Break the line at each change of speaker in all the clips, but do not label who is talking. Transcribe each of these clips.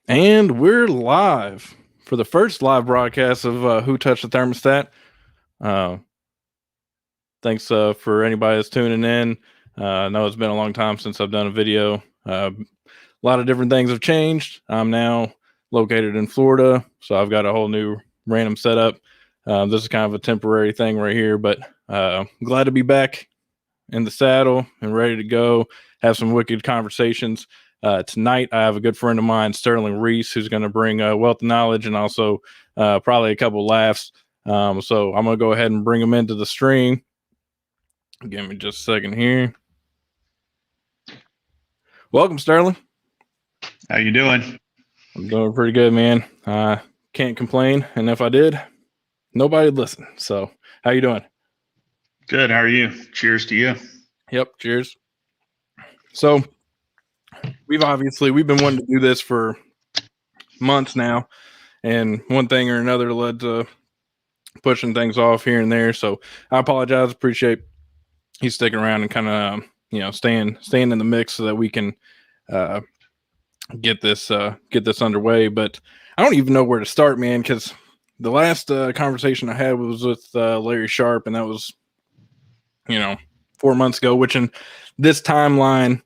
And we're live for the first live broadcast of Who Touched the Thermostat. Uh, thanks for anybody that's tuning in. I know it's been a long time since I've done a video. A lot of different things have changed. I'm now located in Florida, so I've got a whole new random setup. This is kind of a temporary thing right here, but glad to be back in the saddle and ready to go have some wicked conversations. Tonight, I have a good friend of mine, Sterling Reece, who's going to bring a wealth of knowledge and also probably a couple laughs. So I'm going to go ahead and bring him into the stream. Give me just a second here. Welcome, Sterling.
How you doing?
I'm doing pretty good, man. Can't complain, and if I did, nobody'd listen. So, how you doing?
Good. How are you? Cheers to you.
Yep. Cheers. So, we've been wanting to do this for months now, and one thing or another led to pushing things off here and there. So, I apologize. Appreciate you sticking around and kind of staying in the mix so that we can get this underway. But I don't even know where to start, man, because the last conversation I had was with Larry Sharp, and that was 4 months ago, which in this timeline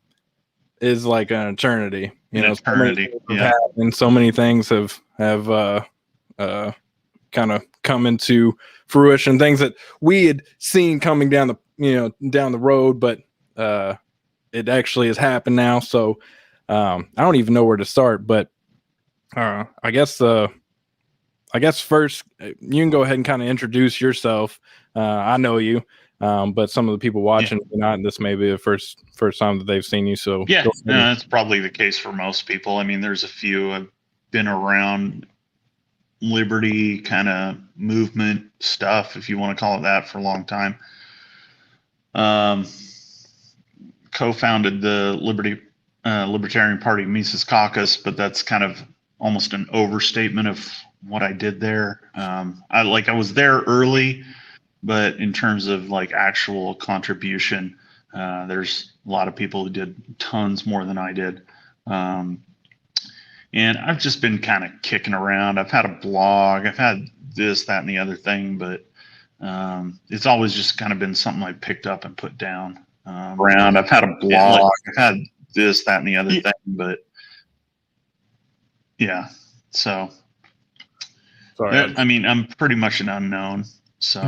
is like an eternity.
Eternity.
And so many things have kind of come into fruition, things that we had seen coming down the road, but it actually has happened now. So I don't even know where to start, but I guess first you can go ahead and kind of introduce yourself. I know you, but some of the people watching, not this may be the first time that they've seen you. So
that's probably the case for most people. I mean, there's a few I've been around liberty kind of movement stuff, if you want to call it that, for a long time. Co-founded the Libertarian Party Mises Caucus, but that's kind of almost an overstatement of what I did there. I was there early, but in terms of like actual contribution, there's a lot of people who did tons more than I did. And I've just been kind of kicking around. I've had a blog, I've had this, that, and the other thing, but it's always just kind of been something I picked up and put down. I've had a blog, I've had this, that, and the other thing, but yeah. So,
sorry.
I mean, I'm pretty much an unknown. So,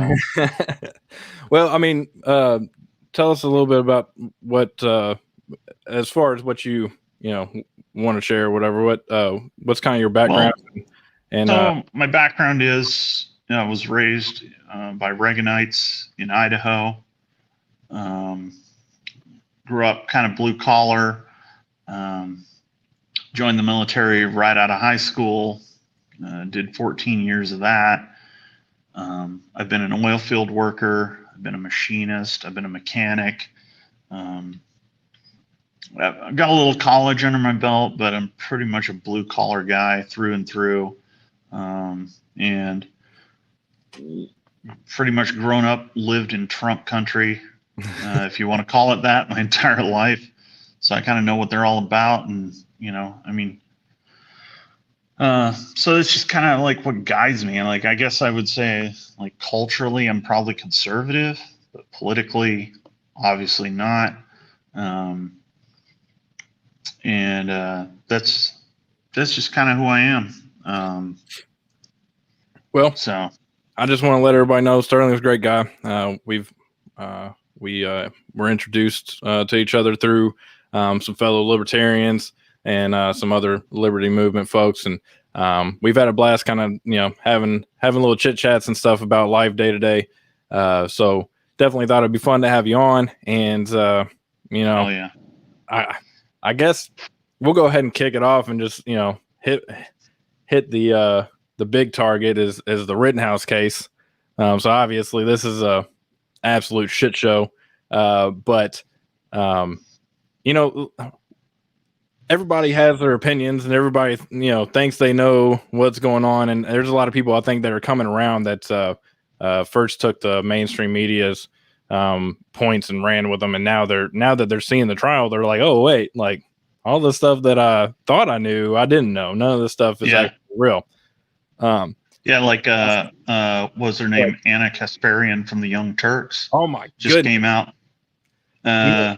well, I mean, tell us a little bit about what, as far as what you want to share, or whatever. What's kind of your background?
So my background is I was raised by Reaganites in Idaho. Grew up kind of blue collar. Joined the military right out of high school. Did 14 years of that. I've been an oil field worker. I've been a machinist. I've been a mechanic. I've got a little college under my belt, but I'm pretty much a blue collar guy through and through. And pretty much grown up, lived in Trump country, if you want to call it that, my entire life. So I kind of know what they're all about. And, so it's just kind of like what guides me. And like, I guess I would say, like, culturally, I'm probably conservative, but politically, obviously not. And that's just kind of who I am.
So I just want to let everybody know Sterling's a great guy. We were introduced to each other through some fellow libertarians and some other liberty movement folks, and we've had a blast, kind of having little chit chats and stuff about life day to day. So definitely thought it'd be fun to have you on, and I guess we'll go ahead and kick it off and just hit the big target is the Rittenhouse case. So obviously this is a absolute shit show, but everybody has their opinions, and everybody thinks they know what's going on, and there's a lot of people I think that are coming around that first took the mainstream media's points and ran with them, and now that they're seeing the trial, they're like, oh wait, like all the stuff that I thought I knew, I didn't know. None of this stuff is
Yeah.
actually real.
Yeah, like what was her name? Anna Kasparian from the Young Turks.
Oh my
Just
goodness.
came out
When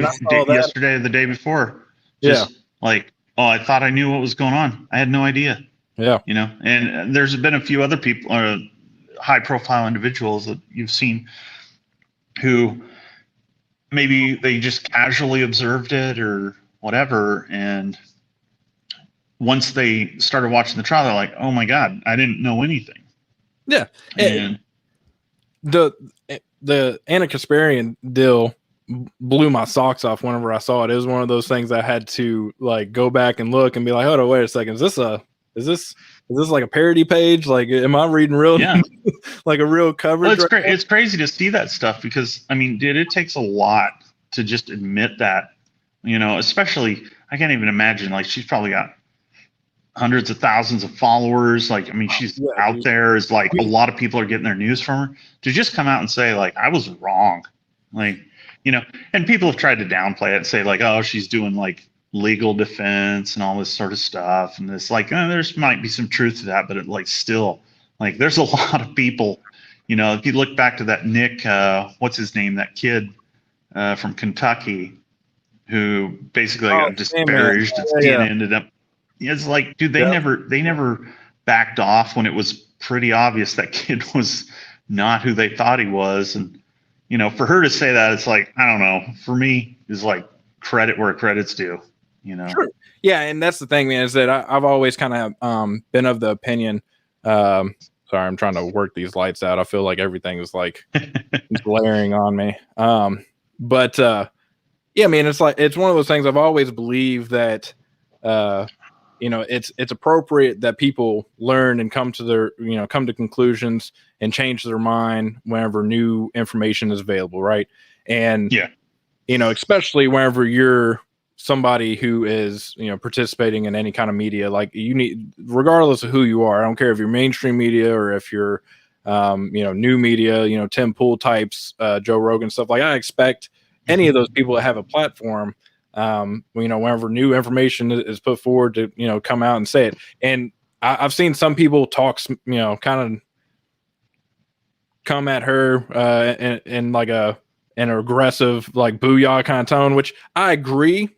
I saw that,
yesterday or the day before.
yeah,
Just like, oh, I thought I knew what was going on. I had no idea.
yeah,
And there's been a few other people, high profile individuals that you've seen who maybe they just casually observed it or whatever, and once they started watching the trial, they're like, "Oh my god, I didn't know anything."
yeah.
And
The Anna Kasparian deal blew my socks off whenever I saw it. It was one of those things I had to like go back and look and be like, "Hold on, wait a second. Is this like a parody page? Like, am I reading real?
yeah,
like a real coverage?"
well, it's great. It's crazy to see that stuff because I mean, dude, it takes a lot to just admit that. Especially I can't even imagine. Like, she's probably got hundreds of thousands of followers. Like, I mean, she's out there. Is like a lot of people are getting their news from her. To just come out and say like, I was wrong, like, and people have tried to downplay it and say like, oh, she's doing like legal defense and all this sort of stuff, and this like, there's might be some truth to that, but it like still like there's a lot of people. If you look back to that Nick, what's his name, that kid from Kentucky, who basically got disparaged at CNN, ended up. It's like, dude, they never backed off when it was pretty obvious that kid was not who they thought he was. And, for her to say that, it's like, I don't know, for me, is like credit where credit's due,
Sure. Yeah. And that's the thing, man, is that I've always kind of been of the opinion. Sorry, I'm trying to work these lights out. I feel like everything is like glaring on me. But yeah, man, it's one of those things I've always believed that, it's appropriate that people learn and come to conclusions and change their mind whenever new information is available, right? And especially whenever you're somebody who is participating in any kind of media, like you need, regardless of who you are. I don't care if you're mainstream media or if you're new media, Tim Pool types, Joe Rogan stuff. Like, I expect any of those people to have a platform. Whenever new information is put forward to, come out and say it. And I've seen some people talk, kind of come at her in like an aggressive, like booyah kind of tone, which I agree.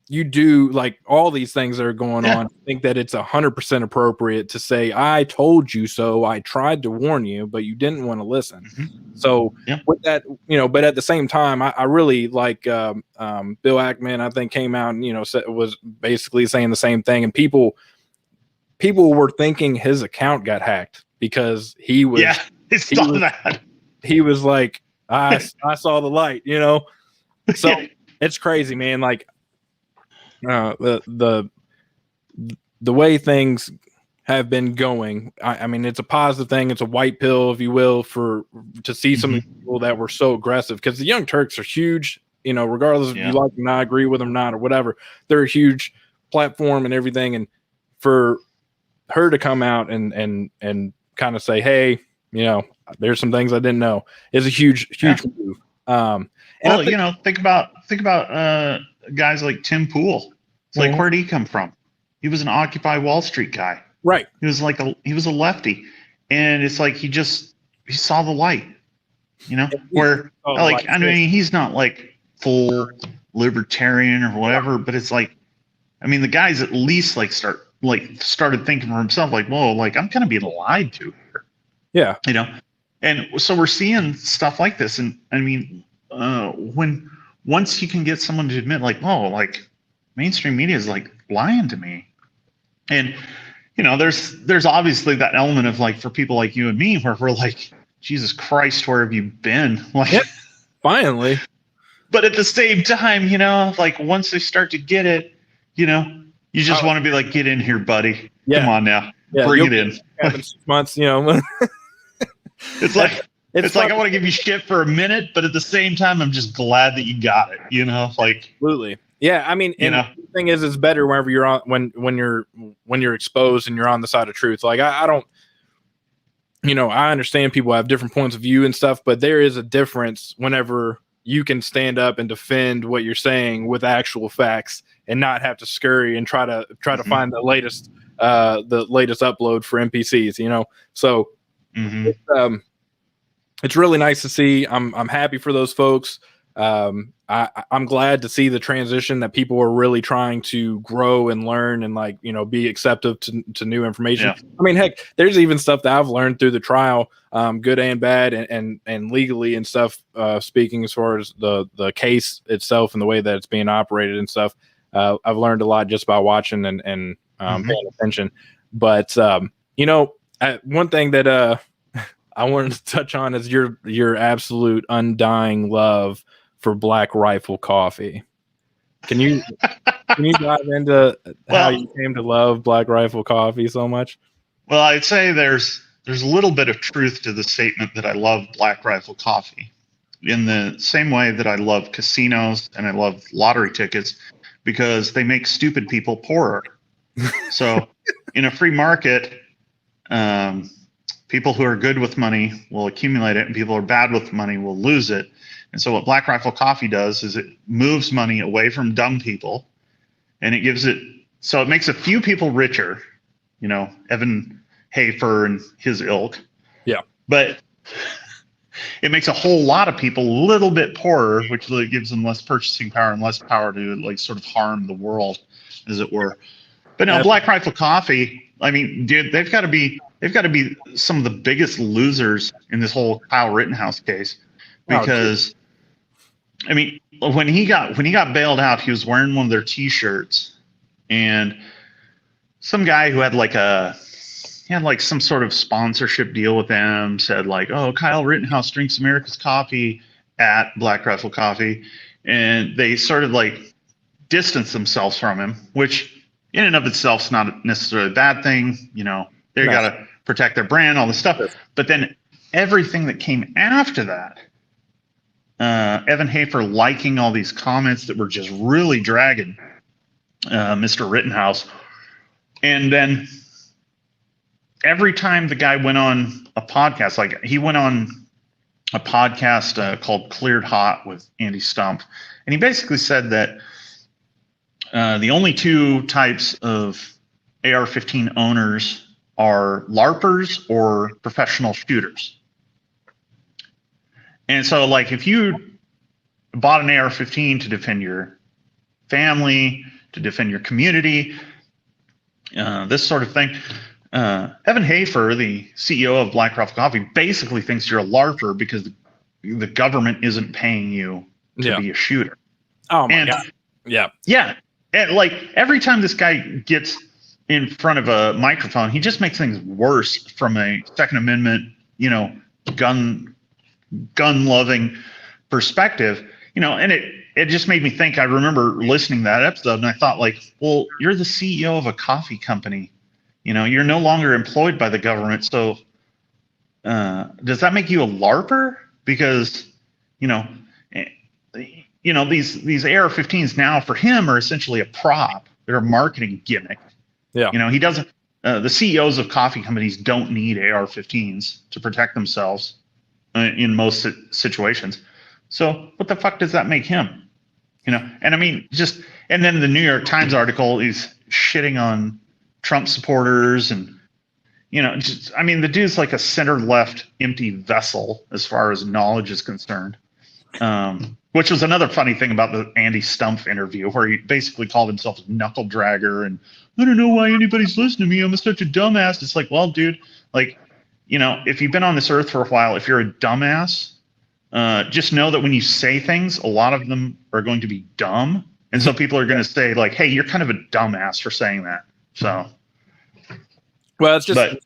You do, like, all these things that are going on. I think that it's 100% appropriate to say, I told you so. I tried to warn you, but you didn't want to listen. So with that, but at the same time, I really like Bill Ackman, I think, came out and, was basically saying the same thing. And people were thinking his account got hacked because he was, he was like, I saw the light, so it's crazy, man. Like, the way things have been going, I mean, it's a positive thing. It's a white pill, if you will, to see some people that were so aggressive, because the Young Turks are huge, regardless if you like them, not agree with them, not, or whatever. They're a huge platform and everything. And for her to come out and kind of say, hey, there's some things I didn't know, is a huge move.
Think about guys like Tim Pool. It's like, where'd he come from? He was an Occupy Wall Street guy,
right?
He was a lefty, and it's like he saw the light, I mean, he's not like full libertarian or whatever, but it's like, I mean, the guy's at least like started thinking for himself, like, whoa, like, I'm kind of being lied to here.
Yeah,
and so we're seeing stuff like this, and I mean, once you can get someone to admit, like, oh, like, mainstream media is like lying to me, and there's obviously that element of, like, for people like you and me, where we're like, Jesus Christ, where have you been? Like,
finally.
But at the same time, like, once they start to get it, you just want to be like, get in here, buddy. Come on now, bring it in.
Like, 6 months,
It's like, it's like, I want to give you shit for a minute, but at the same time, I'm just glad that you got it. Like,
absolutely. Yeah, I mean, the thing is, it's better whenever you're on, when you're exposed and you're on the side of truth. Like, I don't, I understand people have different points of view and stuff, but there is a difference whenever you can stand up and defend what you're saying with actual facts, and not have to scurry and try to find the latest upload for NPCs, you know. So it's really nice to see. I'm happy for those folks. I'm glad to see the transition, that people are really trying to grow and learn and, like, you know, be acceptive to new information.
Yeah.
I mean, heck, there's even stuff that I've learned through the trial, good and bad, and legally and stuff, speaking as far as the case itself and the way that it's being operated and stuff. I've learned a lot just by watching and paying attention. But you know, one thing that I wanted to touch on is your absolute undying love for Black Rifle Coffee. Can you dive into how you came to love Black Rifle Coffee so much?
Well, I'd say there's a little bit of truth to the statement that I love Black Rifle Coffee, in the same way that I love casinos and I love lottery tickets, because they make stupid people poorer. So in a free market, people who are good with money will accumulate it, and people who are bad with money will lose it. And so what Black Rifle Coffee does is it moves money away from dumb people, and it gives it, so it makes a few people richer, you know, Evan Hafer and his ilk.
Yeah.
But it makes a whole lot of people a little bit poorer, which really gives them less purchasing power and less power to, like, sort of harm the world, as it were. But now Black Rifle Coffee, I mean, dude, they've got to be some of the biggest losers in this whole Kyle Rittenhouse case, because I mean, when he got bailed out, he was wearing one of their T-shirts, and some guy who had some sort of sponsorship deal with them said, like, "Oh, Kyle Rittenhouse drinks America's coffee at Black Rifle Coffee," and they sort of like distanced themselves from him, which in and of itself is not necessarily a bad thing. You know, they got to protect their brand, all this stuff. But then everything that came after that, Evan Hafer liking all these comments that were just really dragging Mr. Rittenhouse. And then every time the guy went on a podcast, like he went on a podcast called Cleared Hot with Andy Stump, and he basically said that the only two types of AR-15 owners are LARPers or professional shooters. And so, like, if you bought an AR-15 to defend your family, to defend your community, this sort of thing, Evan Hafer, the CEO of Black Rifle Coffee, basically thinks you're a LARPer because the government isn't paying you to be a shooter.
Oh my God. Yeah.
Yeah. And like every time this guy gets in front of a microphone, he just makes things worse from a Second Amendment, you know, gun loving perspective, you know, and it just made me think. I remember listening to that episode and I thought, like, well, you're the CEO of a coffee company, you know, you're no longer employed by the government. So does that make you a LARPer? Because, you know, these AR-15s now for him are essentially a prop. They're a marketing gimmick.
Yeah.
You know, he doesn't, the CEOs of coffee companies don't need AR-15s to protect themselves in most situations. So what the fuck does that make him? You know, and I mean, and then the New York Times article is shitting on Trump supporters and, you know, I mean, the dude's like a center left empty vessel as far as knowledge is concerned. Which was another funny thing about the Andy Stump interview, where he basically called himself a knuckle dragger and I don't know why anybody's listening to me. I'm such a dumbass. It's like, well, dude, like, you know, if you've been on this earth for a while, if you're a dumbass, just know that when you say things, a lot of them are going to be dumb. And so people are going to say, like, hey, you're kind of a dumbass for saying that. So,
well, it's just,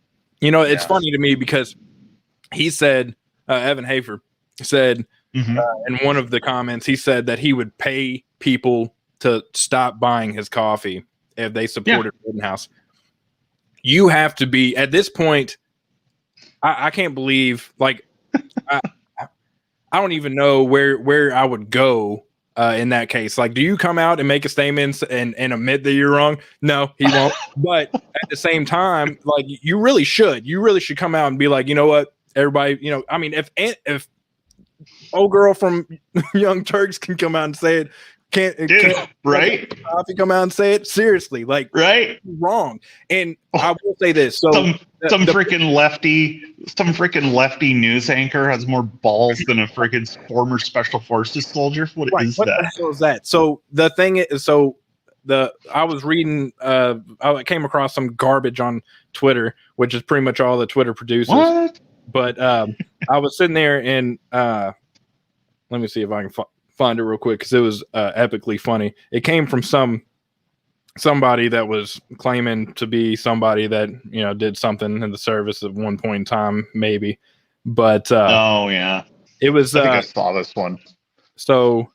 you know, it's funny to me because he said, Evan Hafer said, in one of the comments, he said that he would pay people to stop buying his coffee if they supported Rittenhouse. You have to be, at this point, I can't believe, like, I don't even know where I would go in that case. Like, do you come out and make a statement and admit that you're wrong? No, he won't. But at the same time, like, you really should. You really should come out and be like, you know what, everybody, you know, I mean, if old girl from Young Turks can come out and say it, Can't
right?
if you come out and say it seriously, like
Right?
wrong. And I will say this: so
some freaking lefty news anchor has more balls than a freaking former special forces soldier. What
right,
is
what
that?
the hell is that? So the thing is, I was reading, I came across some garbage on Twitter, which is pretty much all that Twitter produces.
What?
But I was sitting there and let me see if I can find it real quick because it was epically funny. It came from somebody that was claiming to be somebody that did something in the service at one point in time, maybe. But
Oh yeah,
it was.
I think I saw this one.
So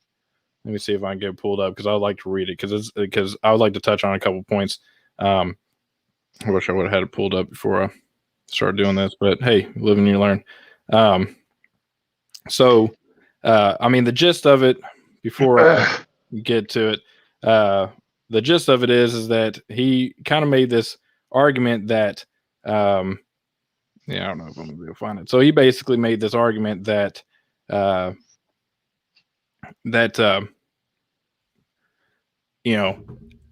let me see if I can get it pulled up because I would like to read it because I would like to touch on a couple points. I wish I would have had it pulled up before I started doing this, but hey, live and you learn. So I mean, the gist of it, before I get to it, the gist of it is that he kind of made this argument that, I don't know if I'm going to be able to find it. So he basically made this argument that,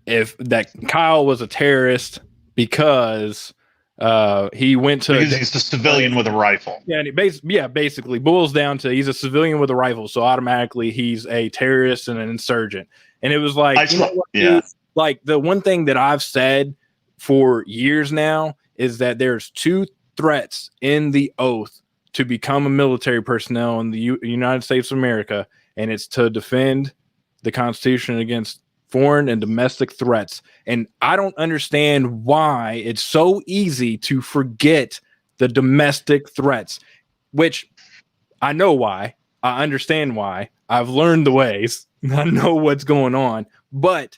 if that Kyle was a terrorist because he went to
because he's a civilian with a rifle.
Yeah, and it basically boils down to he's a civilian with a rifle, so automatically he's a terrorist and an insurgent. And it was like, dude, like the one thing that I've said for years now is that there's two threats in the oath to become a military personnel in the United States of America, and it's to defend the Constitution against foreign and domestic threats. And I don't understand why it's so easy to forget the domestic threats, which I know why. I understand why. I've learned the ways. I know what's going on, but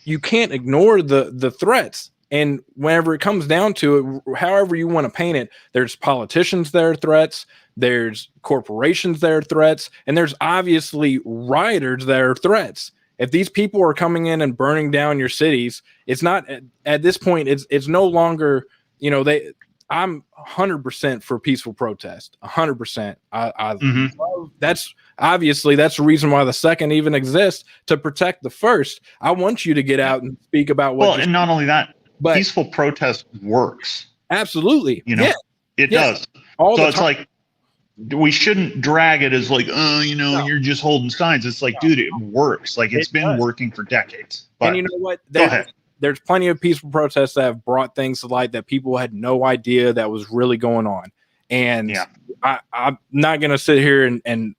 you can't ignore the threats. And whenever it comes down to it, however you want to paint it, there's politicians that are threats, there's corporations that are threats, and there's obviously rioters that are threats. If these people are coming in and burning down your cities, it's not at this point. It's no longer, I'm 100% for peaceful protest. 100%. I love, that's obviously that's the reason why the second even exists, to protect the first. I want you to get out and speak about what.
Well, and not only that, but peaceful protest works.
Absolutely.
It does. So it's like, we shouldn't drag it as like, you're just holding signs. It's like, dude, it works. Like it's been working for decades. But
and you know what?
Go ahead.
There's plenty of peaceful protests that have brought things to light that people had no idea that was really going on. And I'm not going to sit here and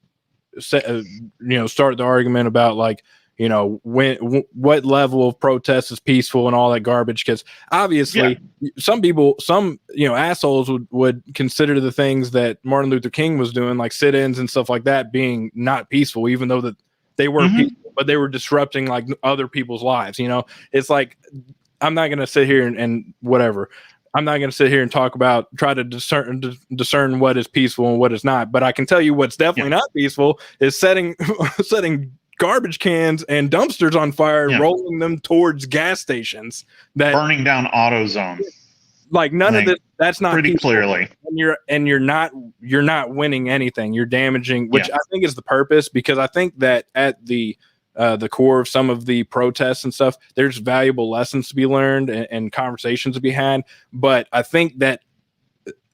start the argument about like, what level of protest is peaceful and all that garbage. Because obviously some people, assholes would consider the things that Martin Luther King was doing, like sit-ins and stuff like that, being not peaceful, even though that they were peaceful, but they were disrupting like other people's lives. It's like, I'm not going to sit here and whatever. I'm not going to sit here and try to discern what is peaceful and what is not. But I can tell you what's definitely not peaceful is setting garbage cans and dumpsters on fire and rolling them towards gas stations,
burning down auto zones.
Like none of this, that's not
pretty
peaceful.
Clearly.
And you're not winning anything. You're damaging, which I think is the purpose, because I think that at the core of some of the protests and stuff, there's valuable lessons to be learned and conversations to be had. But I think that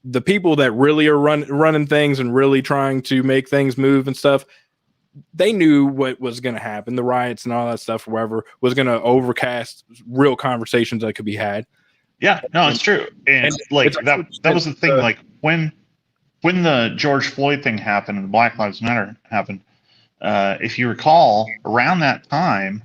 the people that really are running things and really trying to make things move and stuff, they knew what was going to happen. The riots and all that stuff, wherever, was going to overcast real conversations that could be had.
Yeah, no, it's true. And like that was the thing. Like when the George Floyd thing happened and the Black Lives Matter happened, if you recall, around that time,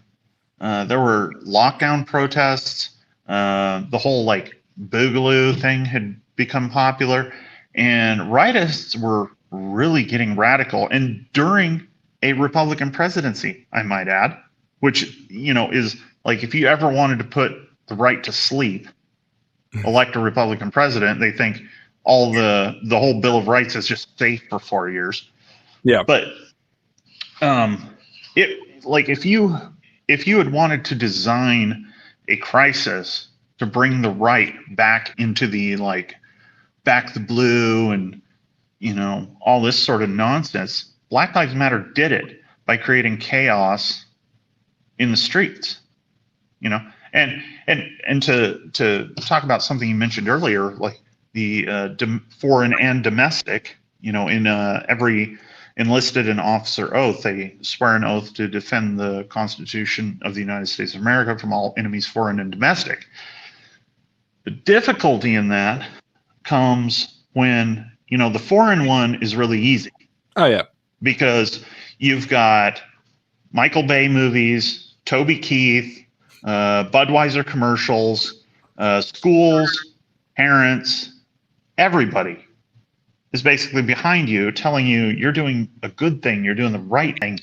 there were lockdown protests. The whole like Boogaloo thing had become popular, and rightists were really getting radical. And during a Republican presidency, I might add, which is like, if you ever wanted to put the right to sleep, elect a Republican president, they think all the whole Bill of Rights is just safe for 4 years.
Yeah,
but it like if you had wanted to design a crisis to bring the right back into the back the blue and all this sort of nonsense, Black Lives Matter did it by creating chaos in the streets, you know. And to talk about something you mentioned earlier, like the foreign and domestic, you know, in every enlisted and officer oath, they swear an oath to defend the Constitution of the United States of America from all enemies, foreign and domestic. The difficulty in that comes when, you know, the foreign one is really easy.
Oh yeah,
because you've got Michael Bay movies, Toby Keith, Budweiser commercials, schools, parents, everybody is basically behind you, telling you you're doing a good thing, you're doing the right thing.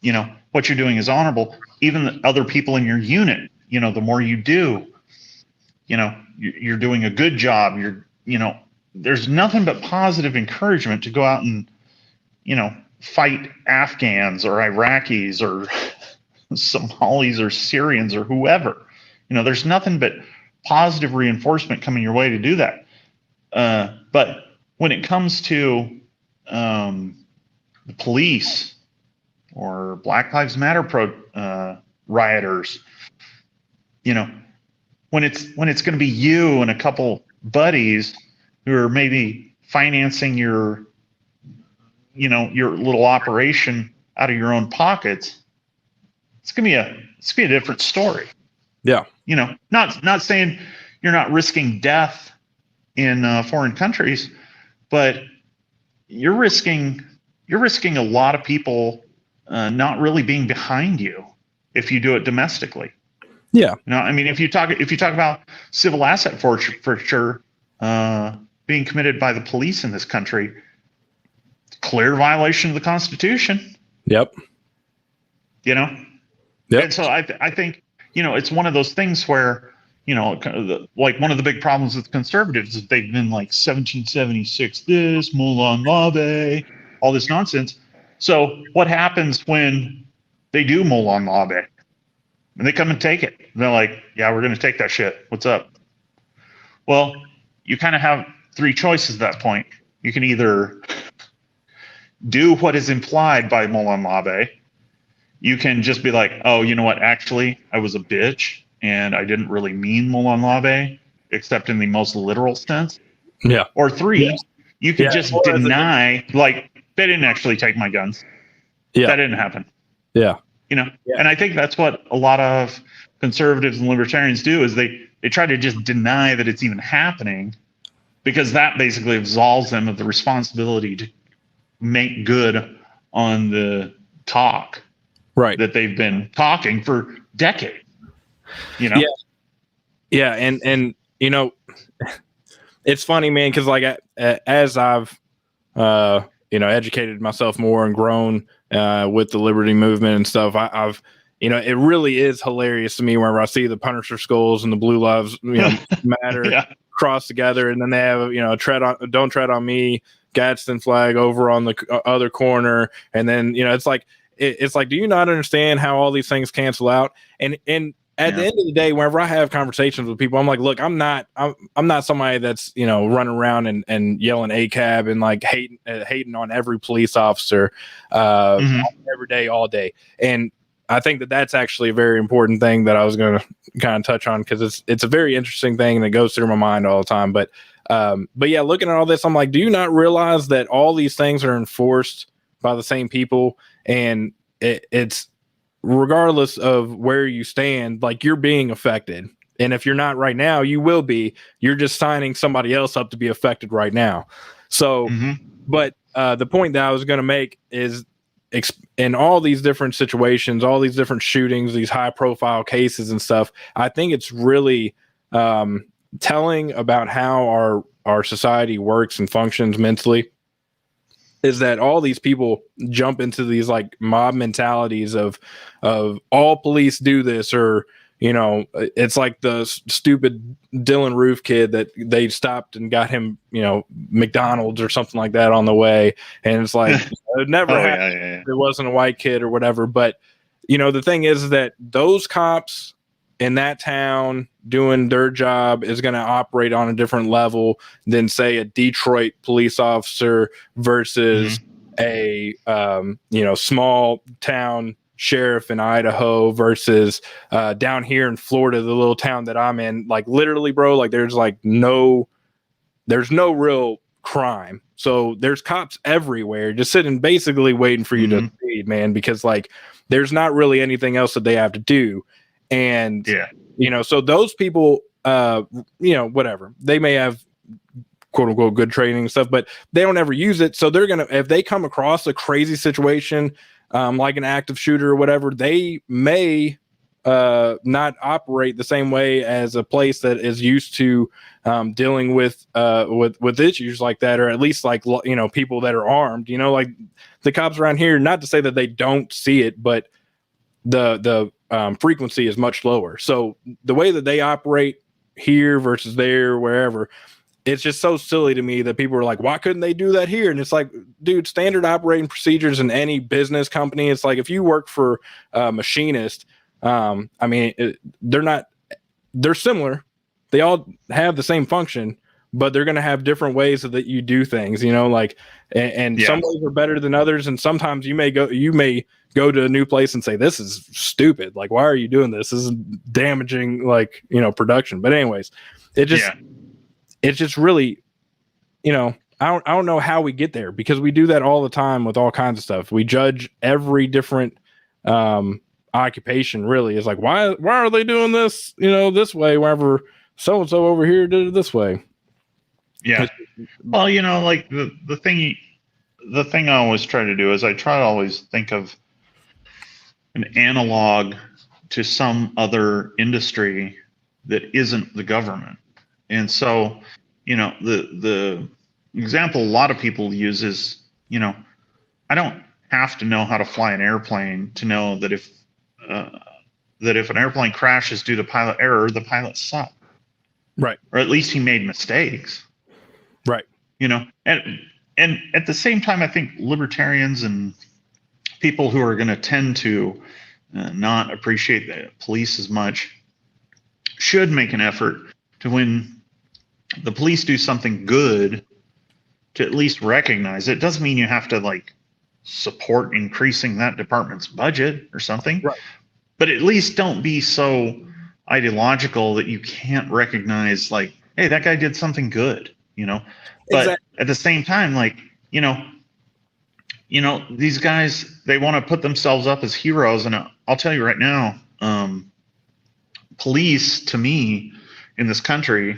You know, what you're doing is honorable. Even the other people in your unit, you know, the more you do, you know, you're doing a good job. You know, there's nothing but positive encouragement to go out and, you know, fight Afghans or Iraqis or Somalis or Syrians or whoever. You know, there's nothing but positive reinforcement coming your way to do that. But when it comes to the police or Black Lives Matter rioters, you know, when it's going to be you and a couple buddies who are maybe financing your, you know, your little operation out of your own pockets, it's gonna be a different story.
yeah,
You know, not saying you're not risking death in foreign countries, but you're risking a lot of people not really being behind you if you do it domestically.
yeah.
You know, I mean, if you talk about civil asset forfeiture being committed by the police in this country, clear violation of the Constitution.
Yep.
You know.
Yep.
And so I think, you know, it's one of those things where, you know, like one of the big problems with conservatives is they've been like 1776 this, Moulin Labe, all this nonsense. So what happens when they do Moulin Labe? And they come and take it. And they're like, yeah, we're going to take that shit. What's up? Well, you kind of have three choices at that point. You can either do what is implied by Moulin Labe. You can just be like, oh, you know what? Actually, I was a bitch and I didn't really mean Moulin Labe, except in the most literal sense.
Yeah.
Or three, you could just deny, like, they didn't actually take my guns.
Yeah.
That didn't happen.
Yeah.
You know, and I think that's what a lot of conservatives and libertarians do is they try to just deny that it's even happening, because that basically absolves them of the responsibility to make good on the talk.
Right.
That they've been talking for decades. You know?
Yeah. And you know, it's funny, man, because like as I've you know, educated myself more and grown with the liberty movement and stuff, I've you know, it really is hilarious to me whenever I see the Punisher skulls and the Blue Lives, you know, Matter cross together, and then they have, you know, don't tread on me Gadsden flag over on the other corner, and then, you know, it's like, do you not understand how all these things cancel out? And at the end of the day, whenever I have conversations with people, I'm like, look, I'm not somebody that's, you know, running around and yelling ACAB and like hating on every police officer every day, all day. And I think that that's actually a very important thing that I was going to kind of touch on, because it's a very interesting thing that goes through my mind all the time. But yeah, looking at all this, I'm like, do you not realize that all these things are enforced by the same people? And it's regardless of where you stand, like, you're being affected. And if you're not right now, you will be. You're just signing somebody else up to be affected right now. So, but the point that I was going to make is, in all these different situations, all these different shootings, these high profile cases and stuff, I think it's really telling about how our society works and functions mentally, is that all these people jump into these like mob mentalities of all police do this, or, you know, it's like the stupid Dylan Roof kid that they stopped and got him, you know, McDonald's or something like that on the way. And it's like, it never happened. It wasn't a white kid or whatever. But, you know, the thing is that those cops in that town doing their job is going to operate on a different level than, say, a Detroit police officer versus a, you know, small town sheriff in Idaho versus down here in Florida, the little town that I'm in. Like literally, bro, like there's no real crime. So there's cops everywhere just sitting basically waiting for you to speed, man, because like there's not really anything else that they have to do. And so those people, whatever, they may have quote unquote good training and stuff, but they don't ever use it. So they're gonna, if they come across a crazy situation, like an active shooter or whatever, they may not operate the same way as a place that is used to dealing with issues like that, or at least like people that are armed. Like the cops around here. Not to say that they don't see it, but the frequency is much lower. So the way that they operate here versus there, wherever, it's just so silly to me that people are like, why couldn't they do that here? And it's like, dude, standard operating procedures in any business company. It's like if you work for a machinist. They're similar. They all have the same function, but they're going to have different ways that you do things, some ways are better than others. And sometimes you may go to a new place and say, this is stupid. Like, why are you doing this? This is damaging, production. But anyways, it's just really, I don't know how we get there, because we do that all the time with all kinds of stuff. We judge every different, occupation really is like, why are they doing this this way wherever so and so over here did it this way.
Well, like the thing I always try to do is I try to always think of an analog to some other industry that isn't the government. And so the example a lot of people use is I don't have to know how to fly an airplane to know that if an airplane crashes due to pilot error, the pilot sucked.
Right.
Or at least he made mistakes.
Right.
And at the same time, I think libertarians and people who are going to tend to not appreciate the police as much should make an effort to, when the police do something good, to at least recognize it. Doesn't mean you have to support increasing that department's budget or something.
Right.
But at least don't be so ideological that you can't recognize, hey, that guy did something good, But exactly. At the same time, these guys, they want to put themselves up as heroes. And I'll tell you right now, police, to me, in this country,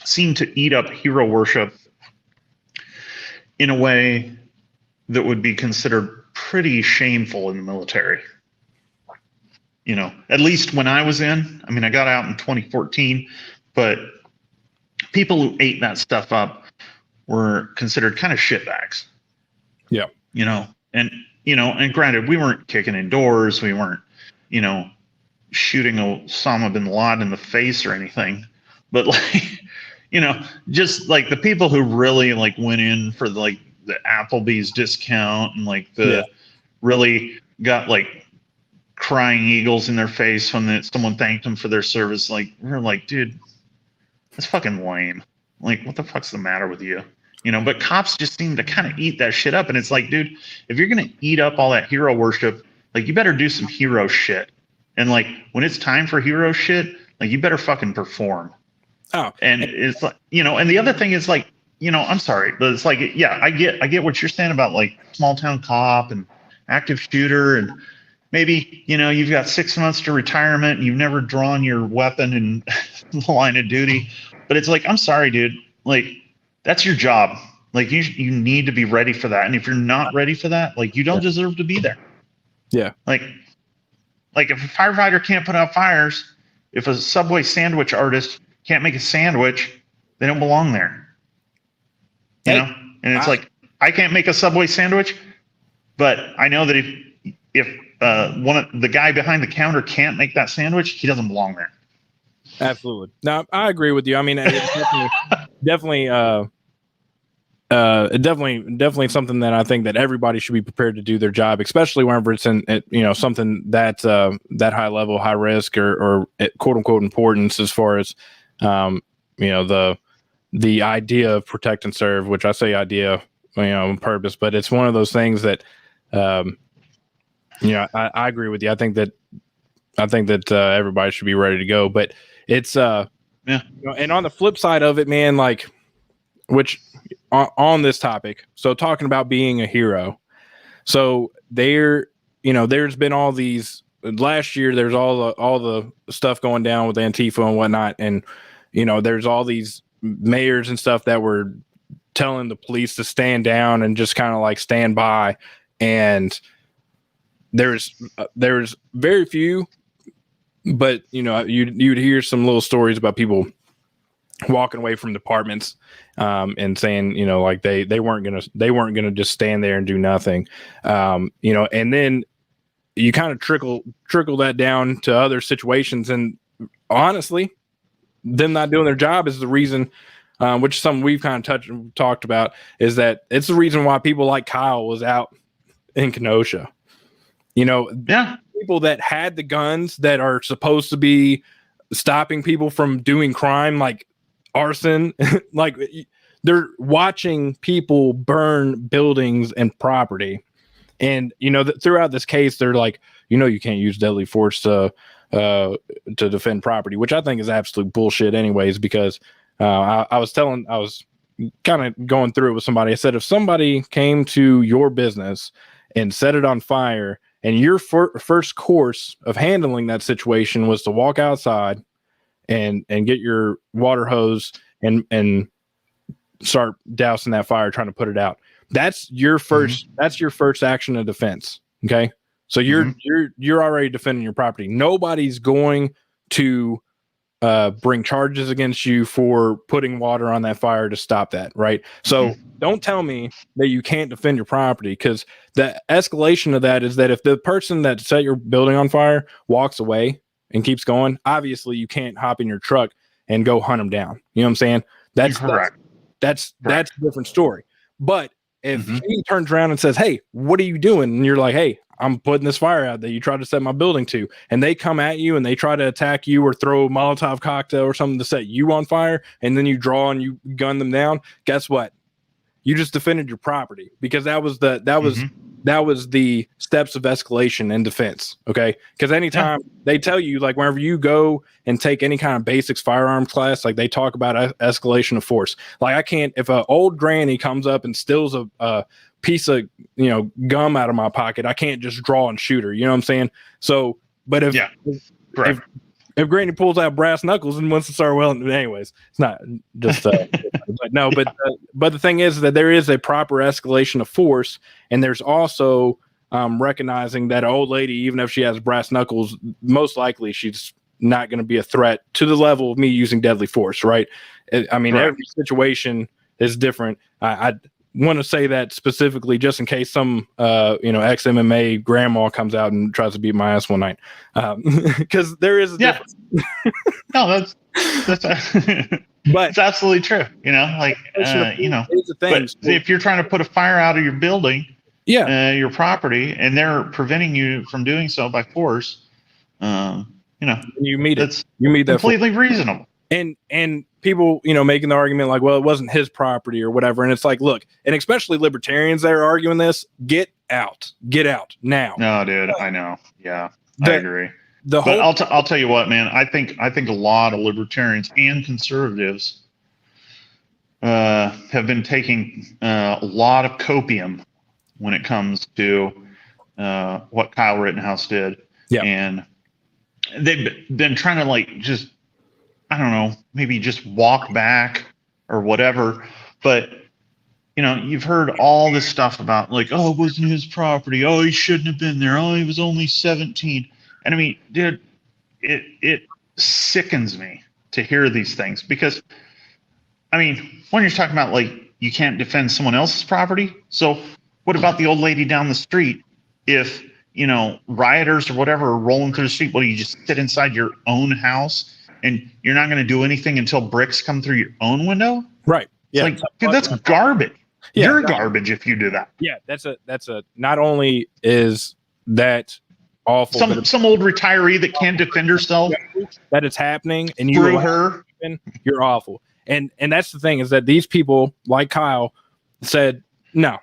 seem to eat up hero worship in a way that would be considered pretty shameful in the military. At least when I was in, I got out in 2014, but people who ate that stuff up were considered kind of shitbags.
Yeah.
And granted, we weren't kicking in doors. We weren't, shooting Osama bin Laden in the face or anything, but just the people who really went in for the Applebee's discount and really got crying eagles in their face when someone thanked them for their service. We're dude, that's fucking lame. What the fuck's the matter with you? But cops just seem to kind of eat that shit up. And it's dude, if you're going to eat up all that hero worship, you better do some hero shit. And when it's time for hero shit, you better fucking perform.
Oh,
and it's and the other thing is I'm sorry, but it's I get what you're saying about small town cop and active shooter, and maybe you've got 6 months to retirement and you've never drawn your weapon in the line of duty, but it's I'm sorry, dude, that's your job. You need to be ready for that, and if you're not ready for that, you don't deserve to be there.
Yeah.
If a firefighter can't put out fires, if a Subway sandwich artist can't make a sandwich, they don't belong there. And it's I can't make a Subway sandwich, but I know that if the guy behind the counter can't make that sandwich, he doesn't belong there.
Absolutely. No, I agree with you. It's definitely definitely something that I think that everybody should be prepared to do their job, especially whenever it's in something that high level, high risk, or quote unquote importance, as far as the idea of protect and serve, which I say idea on purpose, but it's one of those things that Yeah, I agree with you. I think that everybody should be ready to go, but it's and on the flip side of it, man, like which on this topic, so talking about being a hero. So there's been all these last year. There's all the stuff going down with Antifa and whatnot, and there's all these mayors and stuff that were telling the police to stand down and just kind of like stand by. And there's very few, but you'd hear some little stories about people walking away from departments and saying like they weren't gonna just stand there and do nothing, and then you kind of trickle that down to other situations, and honestly them not doing their job is the reason, which is something we've kind of talked about, is that it's the reason why people like Kyle was out in Kenosha. People that had the guns that are supposed to be stopping people from doing crime like arson, like they're watching people burn buildings and property. And throughout this case, they're like, you can't use deadly force to defend property, which I think is absolute bullshit anyways, because I was kind of going through it with somebody. I said, if somebody came to your business and set it on fire, and your first course of handling that situation was to walk outside and get your water hose and start dousing that fire, trying to put it out, that's your first action of defense. Okay. So you're already defending your property. Nobody's going to bring charges against you for putting water on that fire to stop that. Right. So don't tell me that you can't defend your property, because the escalation of that is that if the person that set your building on fire walks away and keeps going, obviously you can't hop in your truck and go hunt them down. You know what I'm saying? That's correct. That's a different story. But if he turns around and says, "Hey, what are you doing?" and you're like, "Hey, I'm putting this fire out that you tried to set my building to," and they come at you and they try to attack you or throw a Molotov cocktail or something to set you on fire, and then you draw and you gun them down, guess what? You just defended your property, because that was the steps of escalation and defense. Okay. Because anytime they tell you, like whenever you go and take any kind of basics firearms class, like they talk about escalation of force. Like I can't, if an old granny comes up and steals a piece of, gum out of my pocket, I can't just draw and shoot her. You know what I'm saying? So, but if Granny pulls out brass knuckles and wants to start anyways, it's not just no, but the thing is that there is a proper escalation of force, and there's also recognizing that an old lady, even if she has brass knuckles, most likely she's not going to be a threat to the level of me using deadly force, right? I mean, every situation is different. I want to say that specifically just in case some ex MMA grandma comes out and tries to beat my ass one night, because there is a difference.
No, that's but it's absolutely true. But if you're trying to put a fire out of your building, your property, and they're preventing you from doing so by force,
you meet
that
completely
reasonable.
And people, making the argument like, well, it wasn't his property or whatever. And it's like, look, and especially libertarians that are arguing this, get out now.
No, dude, I know. Yeah, I agree. I'll tell you what, man. I think a lot of libertarians and conservatives have been taking a lot of copium when it comes to what Kyle Rittenhouse did.
Yeah.
And they've been trying to I don't know, maybe just walk back or whatever. But, you've heard all this stuff about oh, it wasn't his property. Oh, he shouldn't have been there. Oh, he was only 17. And I mean, dude, it sickens me to hear these things, because, I mean, when you're talking about you can't defend someone else's property. So what about the old lady down the street? If, rioters or whatever are rolling through the street, what do you just sit inside your own house? And you're not going to do anything until bricks come through your own window?
Right. Yeah.
Dude, that's garbage. Yeah, you're garbage if you do that.
Yeah, that's a. Not only is that awful,
some old retiree that can't defend herself,
that it's happening, and you're awful. And that's the thing, is that these people like Kyle said, no,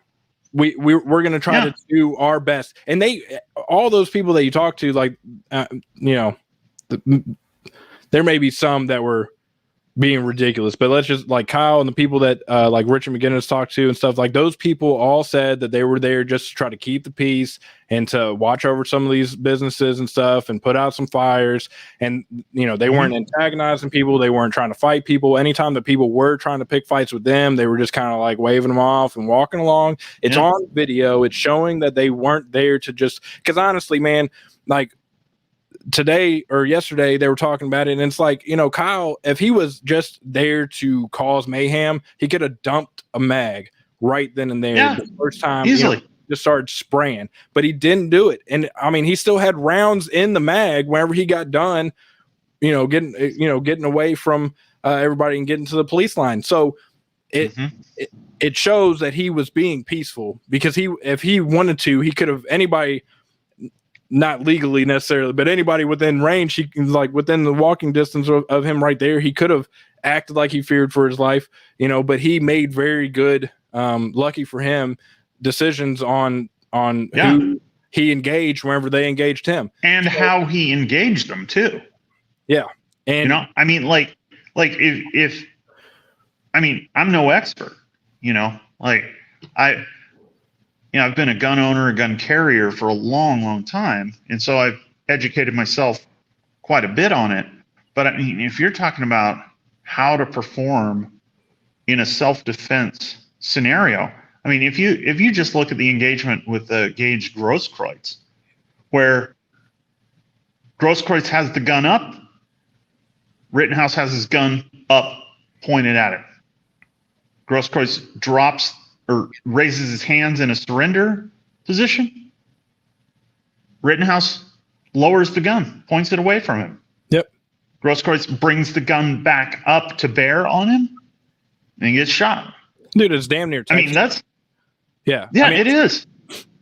we're going to try to do our best. And all those people that you talk to, like, there may be some that were being ridiculous, but let's just, like, Kyle and the people that like Richard McGinnis talked to and stuff, like, those people all said that they were there just to try to keep the peace and to watch over some of these businesses and stuff and put out some fires. And they weren't antagonizing people, they weren't trying to fight people. Anytime that people were trying to pick fights with them, they were just kind of like waving them off and walking along. It's on video, it's showing that they weren't there to just, because honestly, man, like, today or yesterday they were talking about it, and it's like, Kyle, if he was just there to cause mayhem, he could have dumped a mag right then and there the first time,
easily.
Just started spraying, but he didn't do it. And I mean, he still had rounds in the mag whenever he got done, getting away from everybody and getting to the police line. So it shows that he was being peaceful, because if he wanted to, he could have, anybody, not legally necessarily, but anybody within range, he, like, within the walking distance of him right there, he could have acted like he feared for his life, but he made very good, lucky for him, decisions on who he engaged whenever they engaged him,
and how he engaged them too.
Yeah. And
I mean, like if I mean, I'm no expert, like I've been a gun owner, a gun carrier for a long, long time. And so I've educated myself quite a bit on it. But I mean, if you're talking about how to perform in a self-defense scenario, I mean, if you just look at the engagement with Gage Grosskreutz, where Grosskreutz has the gun up, Rittenhouse has his gun up, pointed at it. Grosskreutz drops or raises his hands in a surrender position. Rittenhouse lowers the gun, points it away from him.
Yep.
Grosskreutz brings the gun back up to bear on him, and he gets shot.
Dude, it's damn near Texas.
I mean, that's...
Yeah.
Yeah, I mean, it is.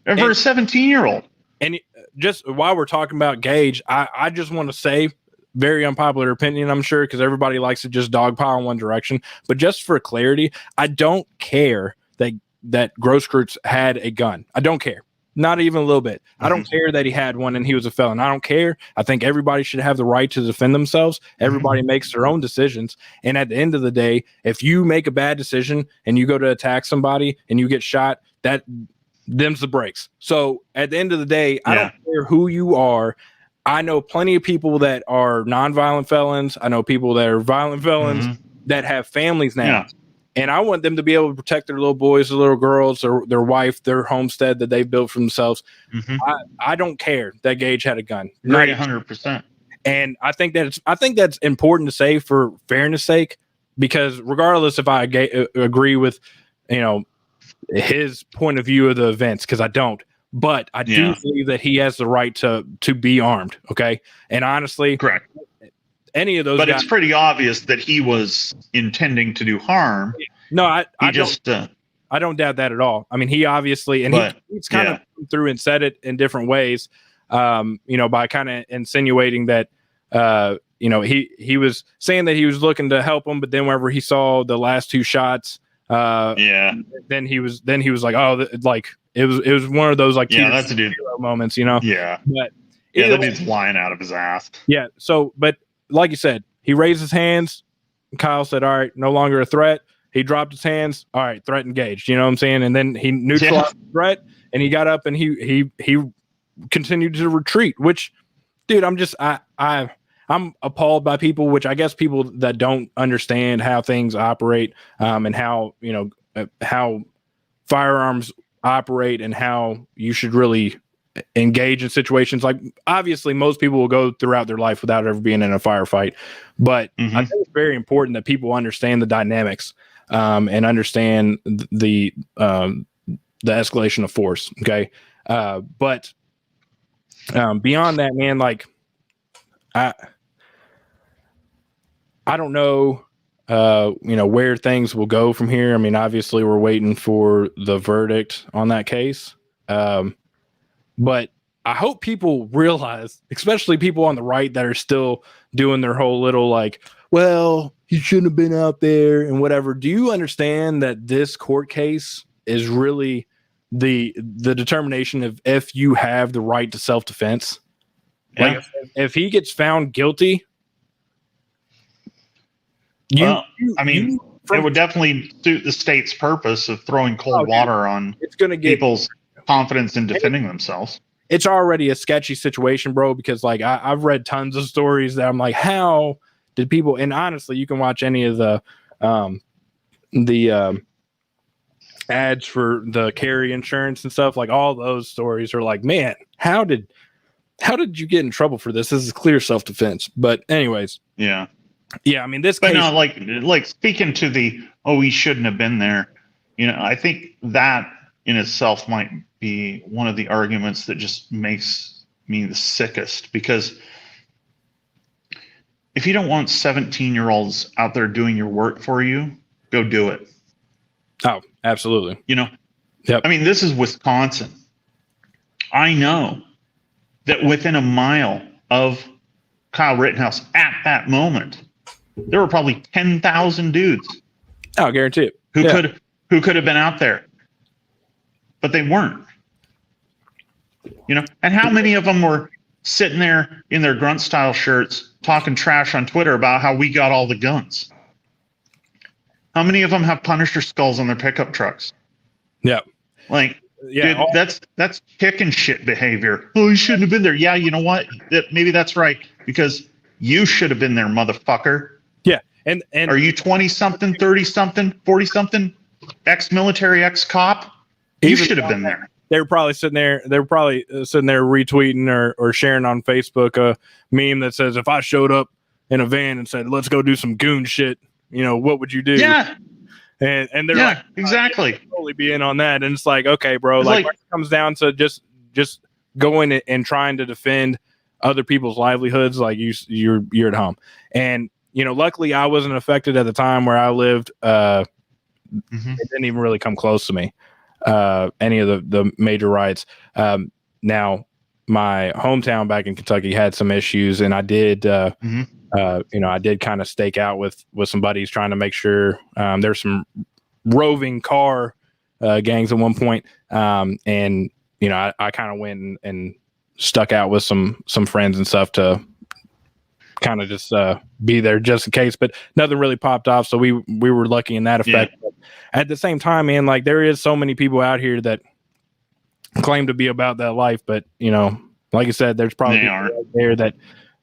And for a 17-year-old.
And just while we're talking about Gage, I just want to say, very unpopular opinion, I'm sure, because everybody likes to just dogpile in one direction. But just for clarity, I don't care that Grosskreutz had a gun. I don't care. Not even a little bit. I don't care that he had one and he was a felon. I don't care. I think everybody should have the right to defend themselves. Everybody makes their own decisions. And at the end of the day, if you make a bad decision and you go to attack somebody and you get shot, them's the breaks. So at the end of the day, I don't care who you are. I know plenty of people that are nonviolent felons. I know people that are violent felons that have families now. Yeah. And I want them to be able to protect their little boys, their little girls, their wife, their homestead that they've built for themselves. I don't care that Gage had a gun.
100%.
And I think that's important to say for fairness sake, because regardless if I agree with, his point of view of the events, because I don't, but I do believe that he has the right to be armed. Okay. And honestly,
correct.
Any of those,
but it's pretty obvious that he was intending to do harm.
No, I don't doubt that at all. I mean, he obviously, and he's kind of come through and said it in different ways, by kind of insinuating that, he was saying that he was looking to help him, but then whenever he saw the last two shots, then he was like, oh, like it was one of those like
that's a dude
moments, but
that dude's flying out of his ass.
Yeah. So, but like you said, he raised his hands. Kyle said, all right, no longer a threat. He dropped his hands. All right, threat engaged. You know what I'm saying? And then he neutralized the threat, and he got up and he continued to retreat, which, dude, I'm appalled by people, which I guess people that don't understand how things operate, and how, how firearms operate and how you should really engage in situations. Like, obviously most people will go throughout their life without ever being in a firefight, but I think it's very important that people understand the dynamics, and understand the escalation of force. Okay. But beyond that, man, like I don't know, where things will go from here. I mean, obviously we're waiting for the verdict on that case. But I hope people realize, especially people on the right that are still doing their whole little like, well, he shouldn't have been out there and whatever. Do you understand that this court case is really the determination of if you have the right to self-defense.
Yeah.
Like if he gets found guilty,
it would definitely suit the state's purpose of throwing cold water on
it's going to get
people's confidence in defending themselves.
It's already a sketchy situation, bro, because like I've read tons of stories that I'm like, how did people, and honestly, you can watch any of the ads for the carry insurance and stuff, like all those stories are like, man, how did you get in trouble for this? This is clear self-defense. But anyways,
yeah,
I mean, this
but
case,
no, like speaking to the, he shouldn't have been there, I think that in itself might be one of the arguments that just makes me the sickest, because if you don't want 17-year-olds out there doing your work for you, go do it.
Oh, absolutely.
Yep. I mean, this is Wisconsin. I know that within a mile of Kyle Rittenhouse at that moment, there were probably 10,000 dudes.
I'll guarantee it.
Who could have been out there, but they weren't. And how many of them were sitting there in their grunt style shirts talking trash on Twitter about how we got all the guns? How many of them have Punisher skulls on their pickup trucks?
Yeah.
Like, dude, that's chicken shit behavior. Oh, you shouldn't have been there. Yeah, you know what? Maybe that's right, because you should have been there, motherfucker.
Yeah. And
are you 20-something, 30-something, 40-something, ex-military, ex-cop? You should have been there.
They were probably sitting there retweeting or sharing on Facebook a meme that says, if I showed up in a van and said, let's go do some goon shit, what would you do?
Yeah.
And they're like,
exactly.
Totally be in on that. And it's like, okay, bro, like when it comes down to just going and trying to defend other people's livelihoods, like you're at home. And luckily I wasn't affected at the time where I lived. It didn't even really come close to me. Any of the major riots. Now my hometown back in Kentucky had some issues, and I did I did kind of stake out with some buddies trying to make sure there's some roving car gangs at one point. And I kind of went and stuck out with some friends and stuff to kind of just be there just in case, but nothing really popped off. So we were lucky in that effect. Yeah. At the same time, man, like there is so many people out here that claim to be about that life, but like I said, there's probably people out there that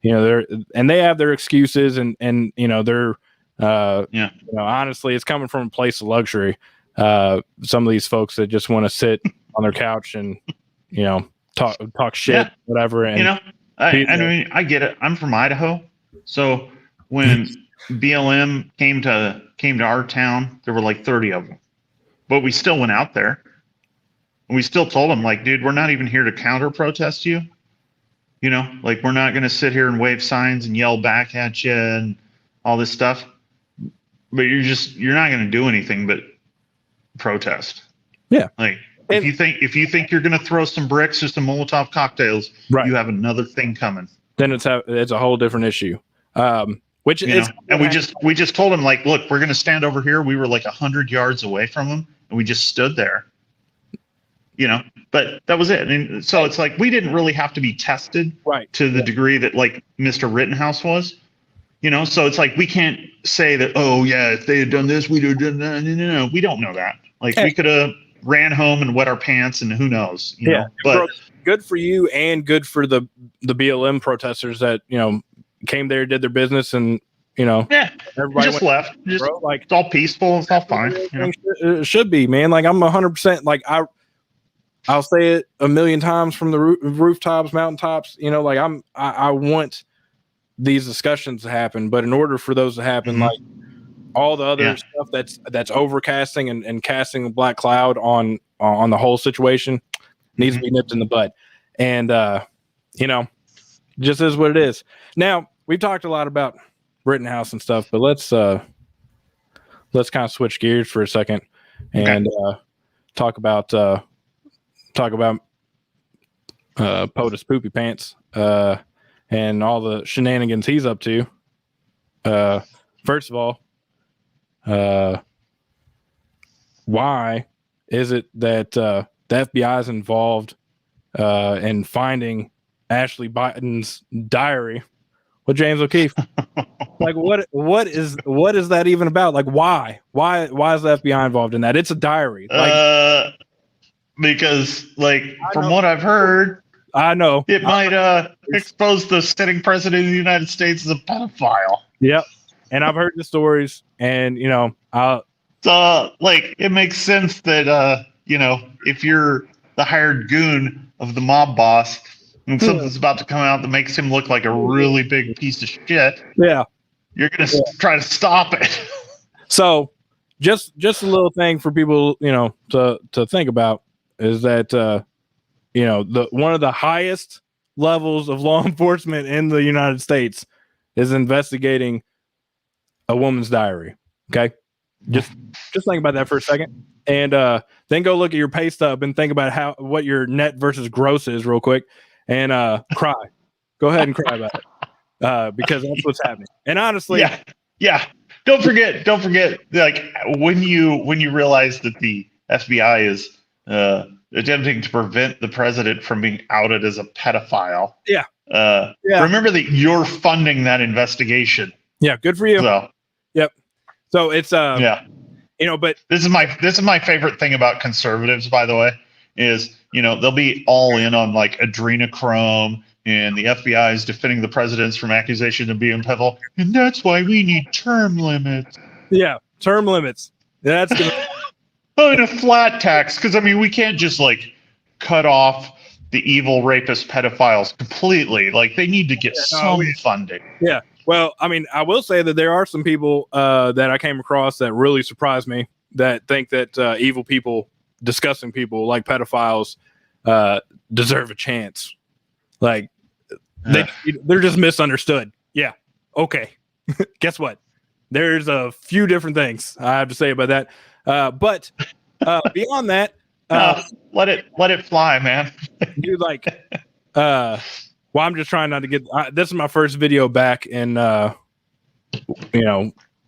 they have their excuses and they're honestly, it's coming from a place of luxury. Some of these folks that just want to sit on their couch and talk shit, whatever. And
I mean, I get it. I'm from Idaho, so when BLM came to our town, there were like 30 of them, but we still went out there and we still told them, like, dude, we're not even here to counter protest you. Like, we're not going to sit here and wave signs and yell back at you and all this stuff, but you're not going to do anything but protest.
Yeah.
Like, if you think you're going to throw some bricks or some Molotov cocktails, you have another thing coming.
Then it's a whole different issue. Which is,
and we just told him, like, look, we're going to stand over here. We were like 100 yards away from him, and we just stood there. But that was it. And so it's like we didn't really have to be tested to the degree that like Mr. Rittenhouse was. So it's like we can't say that, oh yeah, if they had done this, we'd have done that. No, we don't know that. Like we could have ran home and wet our pants, and who knows? You know? But
good for you, and good for the BLM protesters that came there, did their business, and
everybody just left. Just like it's all peaceful, it's all fine.
It should be, man. Like I'm 100%. Like I'll say it a million times from the rooftops, mountaintops. Like I want these discussions to happen, but in order for those to happen, like all the other stuff that's overcasting and casting a black cloud on the whole situation needs to be nipped in the bud. And just is what it is. Now we've talked a lot about Rittenhouse and stuff, but let's kind of switch gears for a second and talk about POTUS Poopy Pants and all the shenanigans he's up to. First of all, why is it that the FBI is involved in finding Ashley Biden's diary with James O'Keefe. Like, what is that even about? Like, why is the FBI involved in that? It's a diary. Like,
because like from what I've heard,
I know
it might expose the sitting president of the United States as a pedophile.
Yep. And I've heard the stories, and
so like it makes sense that if you're the hired goon of the mob boss and something's about to come out that makes him look like a really big piece of shit, you're gonna try to stop it.
So just a little thing for people to think about is that the one of the highest levels of law enforcement in the United States is investigating a woman's diary. Okay, just think about that for a second, and then go look at your pay stub and think about what your net versus gross is real quick, and cry. Go ahead and cry about it, because that's what's happening. And honestly,
yeah. Don't forget. Like when you realize that the FBI is attempting to prevent the president from being outed as a pedophile. Remember that you're funding that investigation.
Yeah, good for you.
So,
yep. So it's but
this is my favorite thing about conservatives, by the way, is they'll be all in on like adrenochrome and the FBI is defending the presidents from accusation of being pedophile, and that's why we need term limits.
Yeah, term limits. That's gonna
and a flat tax, because I mean we can't just like cut off the evil rapist pedophiles completely. Like they need to get some funding.
Yeah. Well, I mean, I will say that there are some people that I came across that really surprised me that think that evil people, disgusting people like pedophiles deserve a chance. Like they're just misunderstood. Yeah. Okay. Guess what? There's a few different things I have to say about that. But beyond that,
let it fly, man.
Dude, like, well, I'm just trying not to get. This is my first video back in,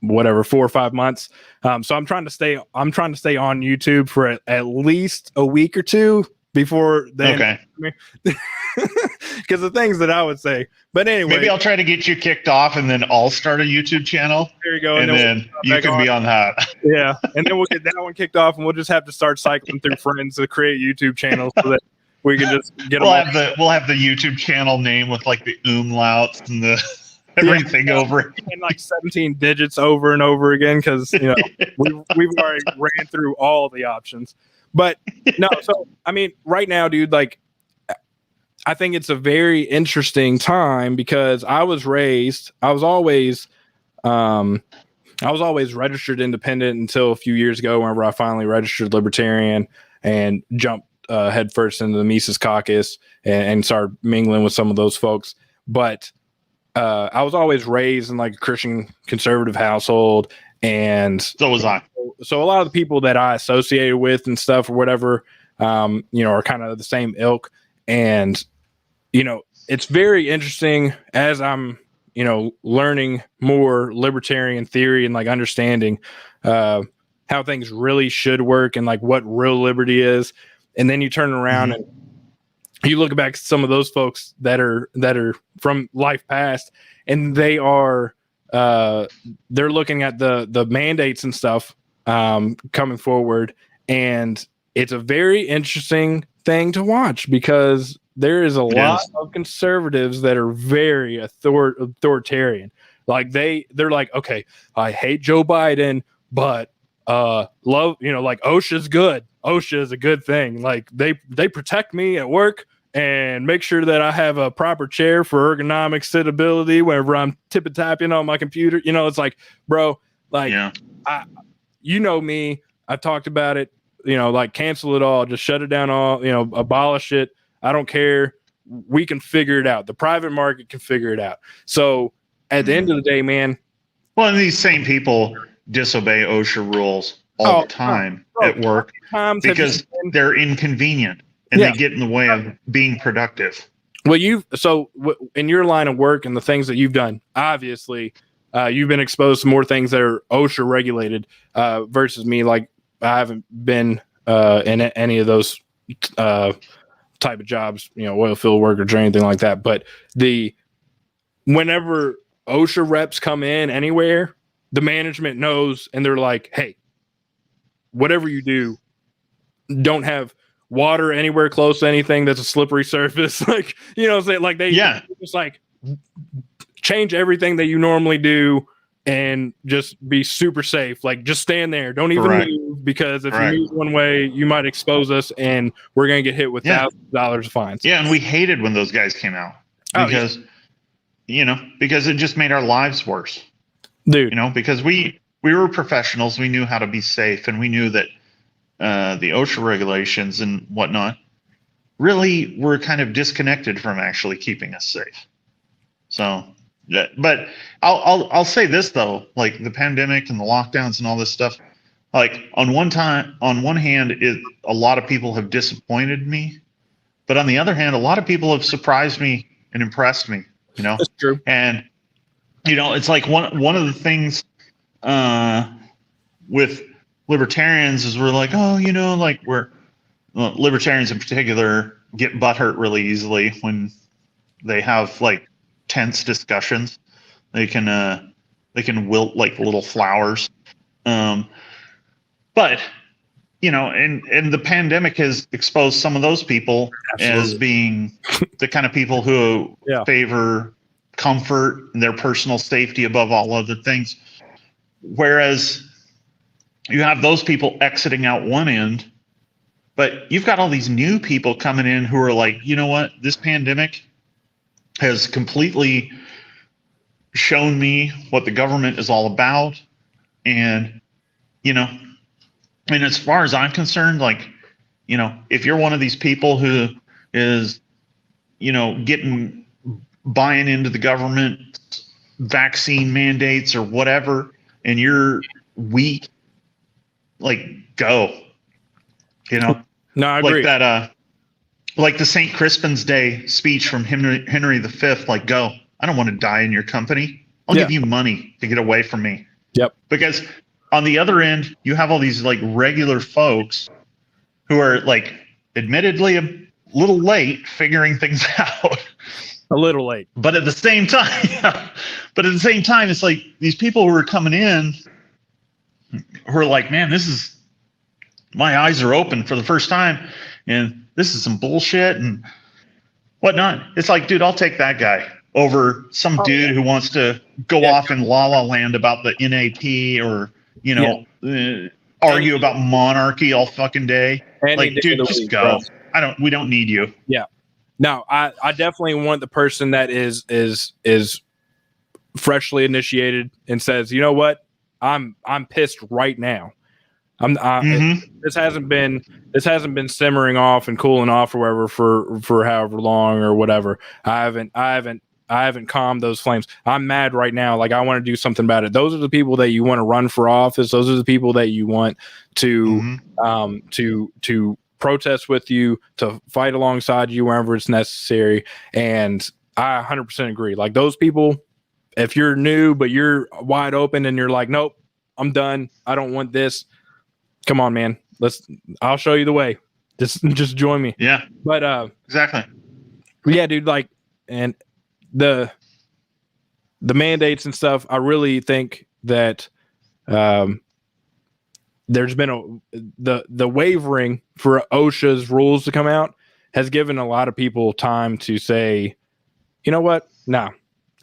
whatever 4 or 5 months. So I'm trying to stay on YouTube for at least a week or two before then.
Okay.
Because the things that I would say, but anyway,
maybe I'll try to get you kicked off, and then I'll start a YouTube channel.
There you go,
and then you can be on that.
Yeah, and then we'll get that one kicked off, and we'll just have to start cycling through friends to create YouTube channels so that we can just get.
We'll have the YouTube channel name with like the umlauts and the everything over
and like 17 digits over and over again, because we've already ran through all the options. But no, so I mean, right now, dude, like, I think it's a very interesting time because I was always registered independent until a few years ago, whenever I finally registered libertarian and jumped headfirst into the Mises Caucus and started mingling with some of those folks. But I was always raised in like a Christian conservative household, and
so was I.
So a lot of the people that I associated with and stuff or whatever, are kind of the same ilk. And, it's very interesting as I'm, learning more libertarian theory and like understanding how things really should work and like what real liberty is. And then you turn around and you look back at some of those folks that are from life past, and they are they're looking at the mandates and stuff coming forward, and it's a very interesting thing to watch because there is a lot of conservatives that are very authoritarian. Like they're like, okay, I hate Joe Biden, but love, like OSHA's good. OSHA is a good thing. Like they protect me at work and make sure that I have a proper chair for ergonomic sitability whenever I'm tapping on my computer. It's like, bro, like, me, I've talked about it, like cancel it all, just shut it down all, abolish it. I don't care. We can figure it out. The private market can figure it out. So at the end of the day, man.
Well, and these same people disobey OSHA rules all the time at work because they're inconvenient and they get in the way of being productive.
Well, in your line of work and the things that you've done, obviously, you've been exposed to more things that are OSHA regulated versus me. Like I haven't been in any of those type of jobs, oil field workers or anything like that. But whenever OSHA reps come in anywhere, the management knows, and they're like, hey, whatever you do, don't have water anywhere close to anything that's a slippery surface. Like, like they just like change everything that you normally do and just be super safe. Like, just stand there. Don't even move, because if you move one way, you might expose us, and we're going to get hit with thousands of dollars of fines.
Yeah, and we hated when those guys came out because, because it just made our lives worse.
Dude.
Because we were professionals. We knew how to be safe, and we knew that the OSHA regulations and whatnot really were kind of disconnected from actually keeping us safe. So... But I'll say this though, like the pandemic and the lockdowns and all this stuff, like on one hand, a lot of people have disappointed me, but on the other hand, a lot of people have surprised me and impressed me.
That's true.
And it's like one of the things with libertarians is we're like, like libertarians in particular get butthurt really easily when they have like tense discussions. They can wilt like little flowers. But and the pandemic has exposed some of those people as being the kind of people who favor comfort and their personal safety above all other things. Whereas you have those people exiting out one end, but you've got all these new people coming in who are like, you know what, this pandemic has completely shown me what the government is all about. And, and as far as I'm concerned, like, if you're one of these people who is, buying into the government vaccine mandates or whatever, and you're weak, like, go,
No, I agree.
Like that, like the St. Crispin's Day speech from Henry V, like, go. I don't want to die in your company. I'll give you money to get away from me.
Yep.
Because on the other end, you have all these like regular folks who are like admittedly a little late figuring things out.
A little late.
But at the same time, it's like these people who are coming in who are like, man, my eyes are open for the first time, and this is some bullshit and whatnot. It's like, dude, I'll take that guy over some dude who wants to go off in La La Land about the NAP or, argue about monarchy all fucking day. Like, dude, just go. We don't need you.
Yeah. No, I definitely want the person that is freshly initiated and says, you know what? I'm pissed right now. This hasn't been simmering off and cooling off or whatever for however long or whatever. I haven't calmed those flames. I'm mad right now. Like, I want to do something about it. Those are the people that you want to run for office. Those are the people that you want to protest with you, to fight alongside you wherever it's necessary. And I 100% agree. Like, those people, if you're new but you're wide open and you're like, nope, I'm done, I don't want this. Come on, man. I'll show you the way. Just join me.
Yeah.
But
exactly.
Yeah, dude, like, and the mandates and stuff, I really think that there's been the wavering for OSHA's rules to come out has given a lot of people time to say, you know what? Nah,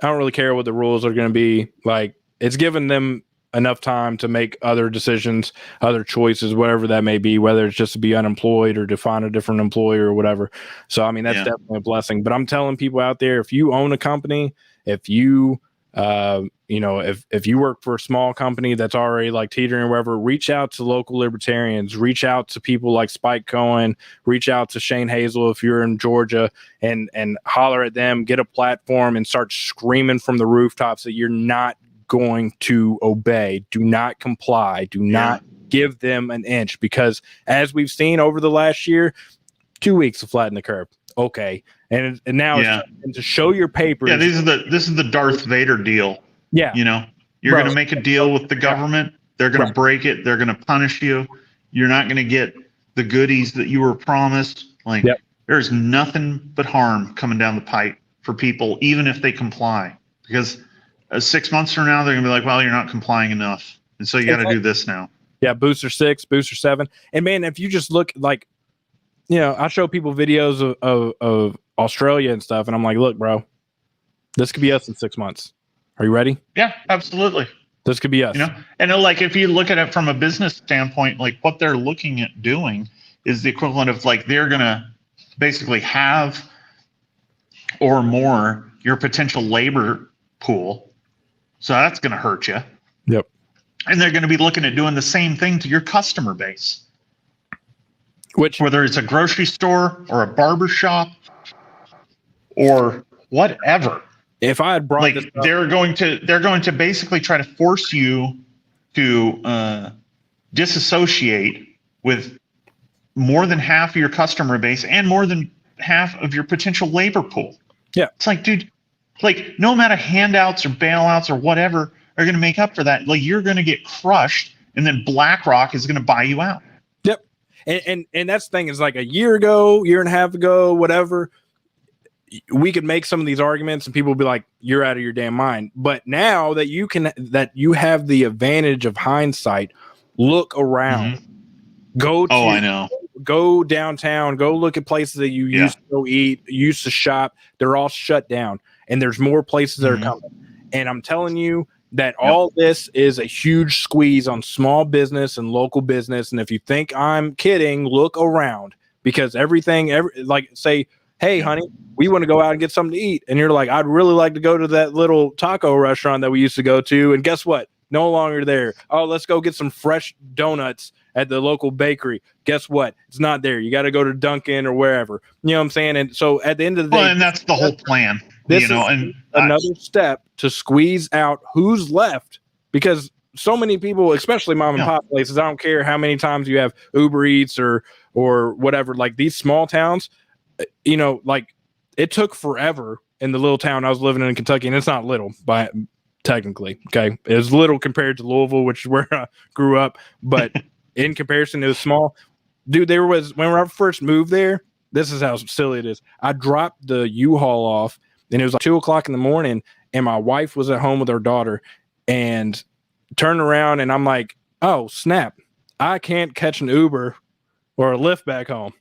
I don't really care what the rules are going to be. Like, it's given them enough time to make other decisions, other choices, whatever that may be, whether it's just to be unemployed or to find a different employer or whatever. So, I mean, that's definitely a blessing. But I'm telling people out there, if you own a company, if you, if you work for a small company that's already like teetering or whatever, reach out to local libertarians, reach out to people like Spike Cohen, reach out to Shane Hazel if you're in Georgia, and holler at them, get a platform and start screaming from the rooftops that you're not going to obey, do not comply, do not give them an inch, because as we've seen over the last year, 2 weeks to flatten the curve. Okay. And now it's to show your papers.
Yeah, this is the Darth Vader deal.
Yeah.
You're going to make a deal with the government. They're going to break it. They're going to punish you. You're not going to get the goodies that you were promised. Like,
Yep.
there's nothing but harm coming down the pipe for people, even if they comply. Because 6 months from now, they're gonna be like, well, you're not complying enough, and so you got to do this now.
Yeah, booster 6, booster 7. And man, if you just look like, I show people videos of Australia and stuff, and I'm like, look, bro, this could be us in 6 months. Are you ready?
Yeah, absolutely.
This could be us.
And like, if you look at it from a business standpoint, like what they're looking at doing is the equivalent of like, they're going to basically have or more your potential labor pool. So that's going to hurt you.
Yep.
And they're going to be looking at doing the same thing to your customer base.
Which,
whether it's a grocery store or a barber shop or whatever.
If I had brought
like
this up,
they're going to basically try to force you to disassociate with more than half of your customer base and more than half of your potential labor pool.
Yeah.
It's like, dude, like no amount of handouts or bailouts or whatever are going to make up for that. Like, you're going to get crushed, and then BlackRock is going to buy you out.
Yep. And that's the thing, is like a year and a half ago, whatever, we could make some of these arguments and people would be like, you're out of your damn mind. But now that you have the advantage of hindsight, look around,
I know.
Go downtown, go look at places that you used to go eat, used to shop. They're all shut down, and there's more places that are coming. And I'm telling you that all this is a huge squeeze on small business and local business. And if you think I'm kidding, look around, because like say, hey, honey, we want to go out and get something to eat. And you're like, I'd really like to go to that little taco restaurant that we used to go to. And guess what? No longer there. Oh, let's go get some fresh donuts at the local bakery. Guess what? It's not there. You got to go to Dunkin' or wherever. You know what I'm saying? And so at the end of the day,
and that's the whole plan.
This is another step to squeeze out who's left, because so many people, especially mom and pop places, I don't care how many times you have Uber Eats or whatever, like these small towns, like it took forever in the little town I was living in Kentucky, and it's not little by technically, okay? It was little compared to Louisville, which is where I grew up, but in comparison, it was small. Dude, when I first moved there, this is how silly it is. I dropped the U-Haul off, and it was like 2:00 in the morning, and my wife was at home with her daughter, and turned around, and I'm like, oh, snap. I can't catch an Uber or a Lyft back home.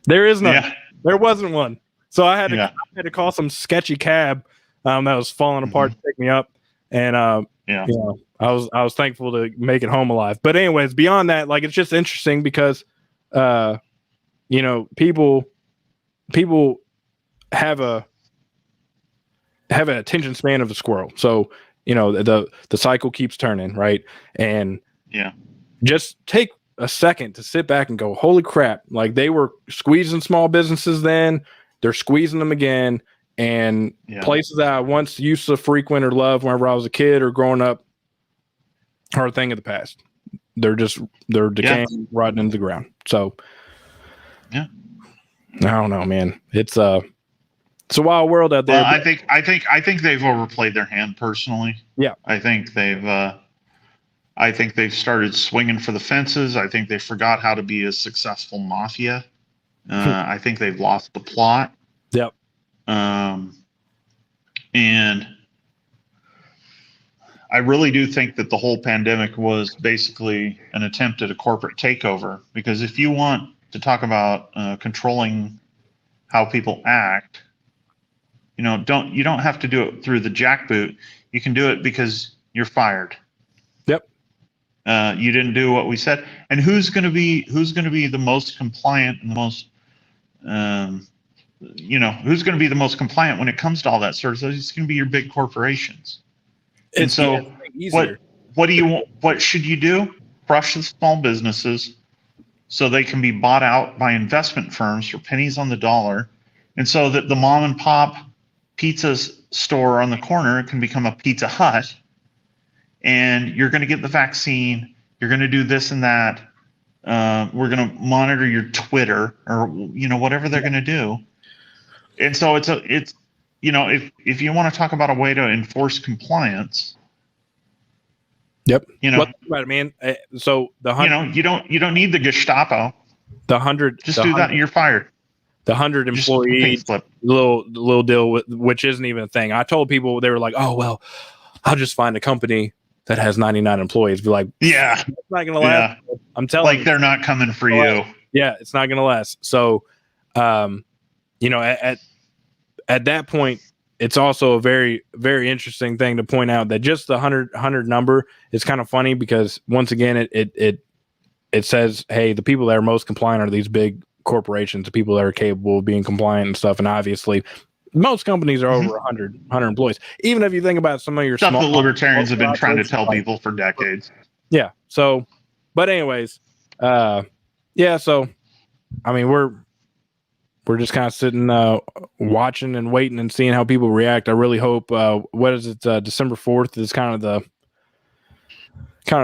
There is none. Yeah. There wasn't one. So I had to call some sketchy cab that was falling apart to pick me up. And I was thankful to make it home alive. But anyways, beyond that, like, it's just interesting because people have an attention span of a squirrel. So, the cycle keeps turning, right? And just take a second to sit back and go, holy crap, like they were squeezing small businesses then, they're squeezing them again. And places that I once used to frequent or love whenever I was a kid or growing up are a thing of the past. They're decaying, rotting into the ground. So I don't know, man. It's a wild world out there.
Well, I think they've overplayed their hand personally.
Yeah.
I think they've started swinging for the fences. I think they forgot how to be a successful mafia. I think they've lost the plot.
Yep.
And I really do think that the whole pandemic was basically an attempt at a corporate takeover, because if you want to talk about controlling how people act, you don't have to do it through the jackboot. You can do it because you're fired.
Yep.
You didn't do what we said. And who's going to be the most compliant and the most who's going to be the most compliant when it comes to all that sort of stuff? It's going to be your big corporations. And so what should you do? Crush the small businesses so they can be bought out by investment firms for pennies on the dollar. And so that the mom and pop pizza store on the corner can become a Pizza Hut, and you're going to get the vaccine. You're going to do this and that. We're going to monitor your Twitter or, whatever they're going to do. And so if you want to talk about a way to enforce compliance,
Yep.
You know,
Well, think about it, man. So the hundred,
you don't need the Gestapo.
the hundred,
Just
the
do that
hundred,
and you're fired.
the 100
Just a pink
employees
slip.
little deal with, which isn't even a thing. I told people, they were like, "Oh well, I'll just find a company that has 99 employees." Be like,
Yeah,
it's not gonna last.
yeah.
I'm telling
Like
you,
they're not coming for you.
yeah, it's not gonna last. So, you know, at that point, it's also a very, very interesting thing to point out that just the 100 number is kind of funny because once again, it says, hey, the people that are most compliant are these big corporations, the people that are capable of being compliant and stuff. And obviously, most companies are over 100 employees. Even if you think about some of your
Stuff
small
that libertarians have been trying to tell
like,
people for decades.
Yeah. So, but anyways, yeah. So, I mean, we're just kind of sitting, watching and waiting and seeing how people react. I really hope. What is it? December 4th is kind of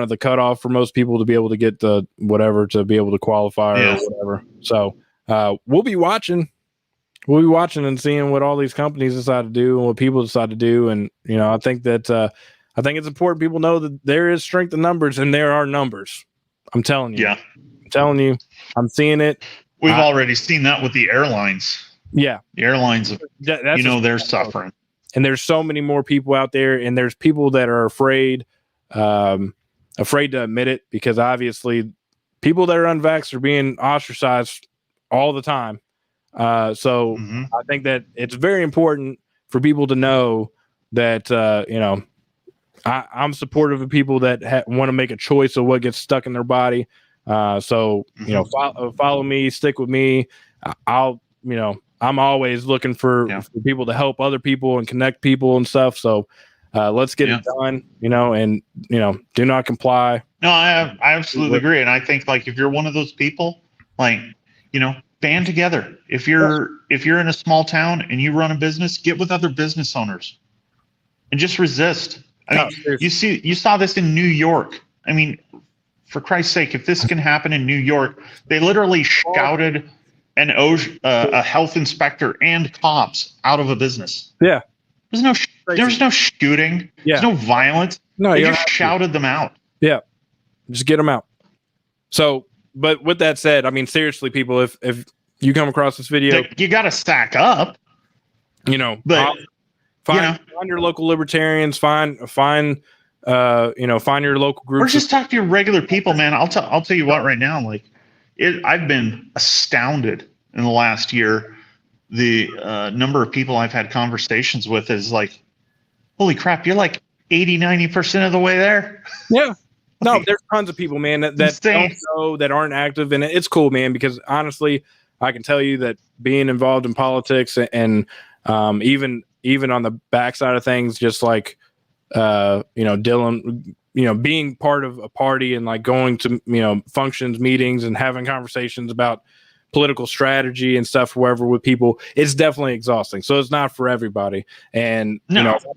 the cutoff for most people to be able to get the whatever to be able to qualify or whatever. So we'll be watching. We'll be watching and seeing what all these companies decide to do and what people decide to do. And you know, I think it's important people know that there is strength in numbers and there are numbers. I'm telling you.
Yeah.
I'm telling you. I'm seeing it.
We've already seen that with the airlines.
Yeah.
The airlines,
that's
they're suffering.
And there's so many more people out there, and there's people that are afraid to admit it because obviously people that are unvaxxed are being ostracized all the time. So I think that it's very important for people to know that, you know, I'm supportive of people that want to make a choice of what gets stuck in their body. So, you know, follow me, stick with me. I'm always looking for people to help other people and connect people and stuff. So, let's get it done, you know, and, you know, do not comply.
No, I absolutely agree. And I think like, if you're one of those people, like, you know, band together. If you're in a small town and you run a business, get with other business owners and just resist. I mean, you saw this in New York. I mean, for Christ's sake, if this can happen in New York, they literally scouted a health inspector and cops out of a business.
Yeah.
There's no shooting.
Yeah.
There's no violence.
No,
they just shouted them out.
Yeah. Just get them out. So, but with that said, I mean, seriously, people, if you come across this video,
you got to stack up,
you know,
but
find your local libertarians, find your local groups.
Or just talk to your regular people, man. I'll tell you what right now, like I've been astounded in the last year. The number of people I've had conversations with is like, holy crap, you're like 80-90% of the way there.
Yeah. No, there's tons of people, man, that don't know, that aren't active. And it's cool, man, because honestly, I can tell you that being involved in politics and even on the backside of things, just like, Dylan, being part of a party and like going to, functions, meetings and having conversations about political strategy and stuff, wherever with people, it's definitely exhausting. So it's not for everybody. And,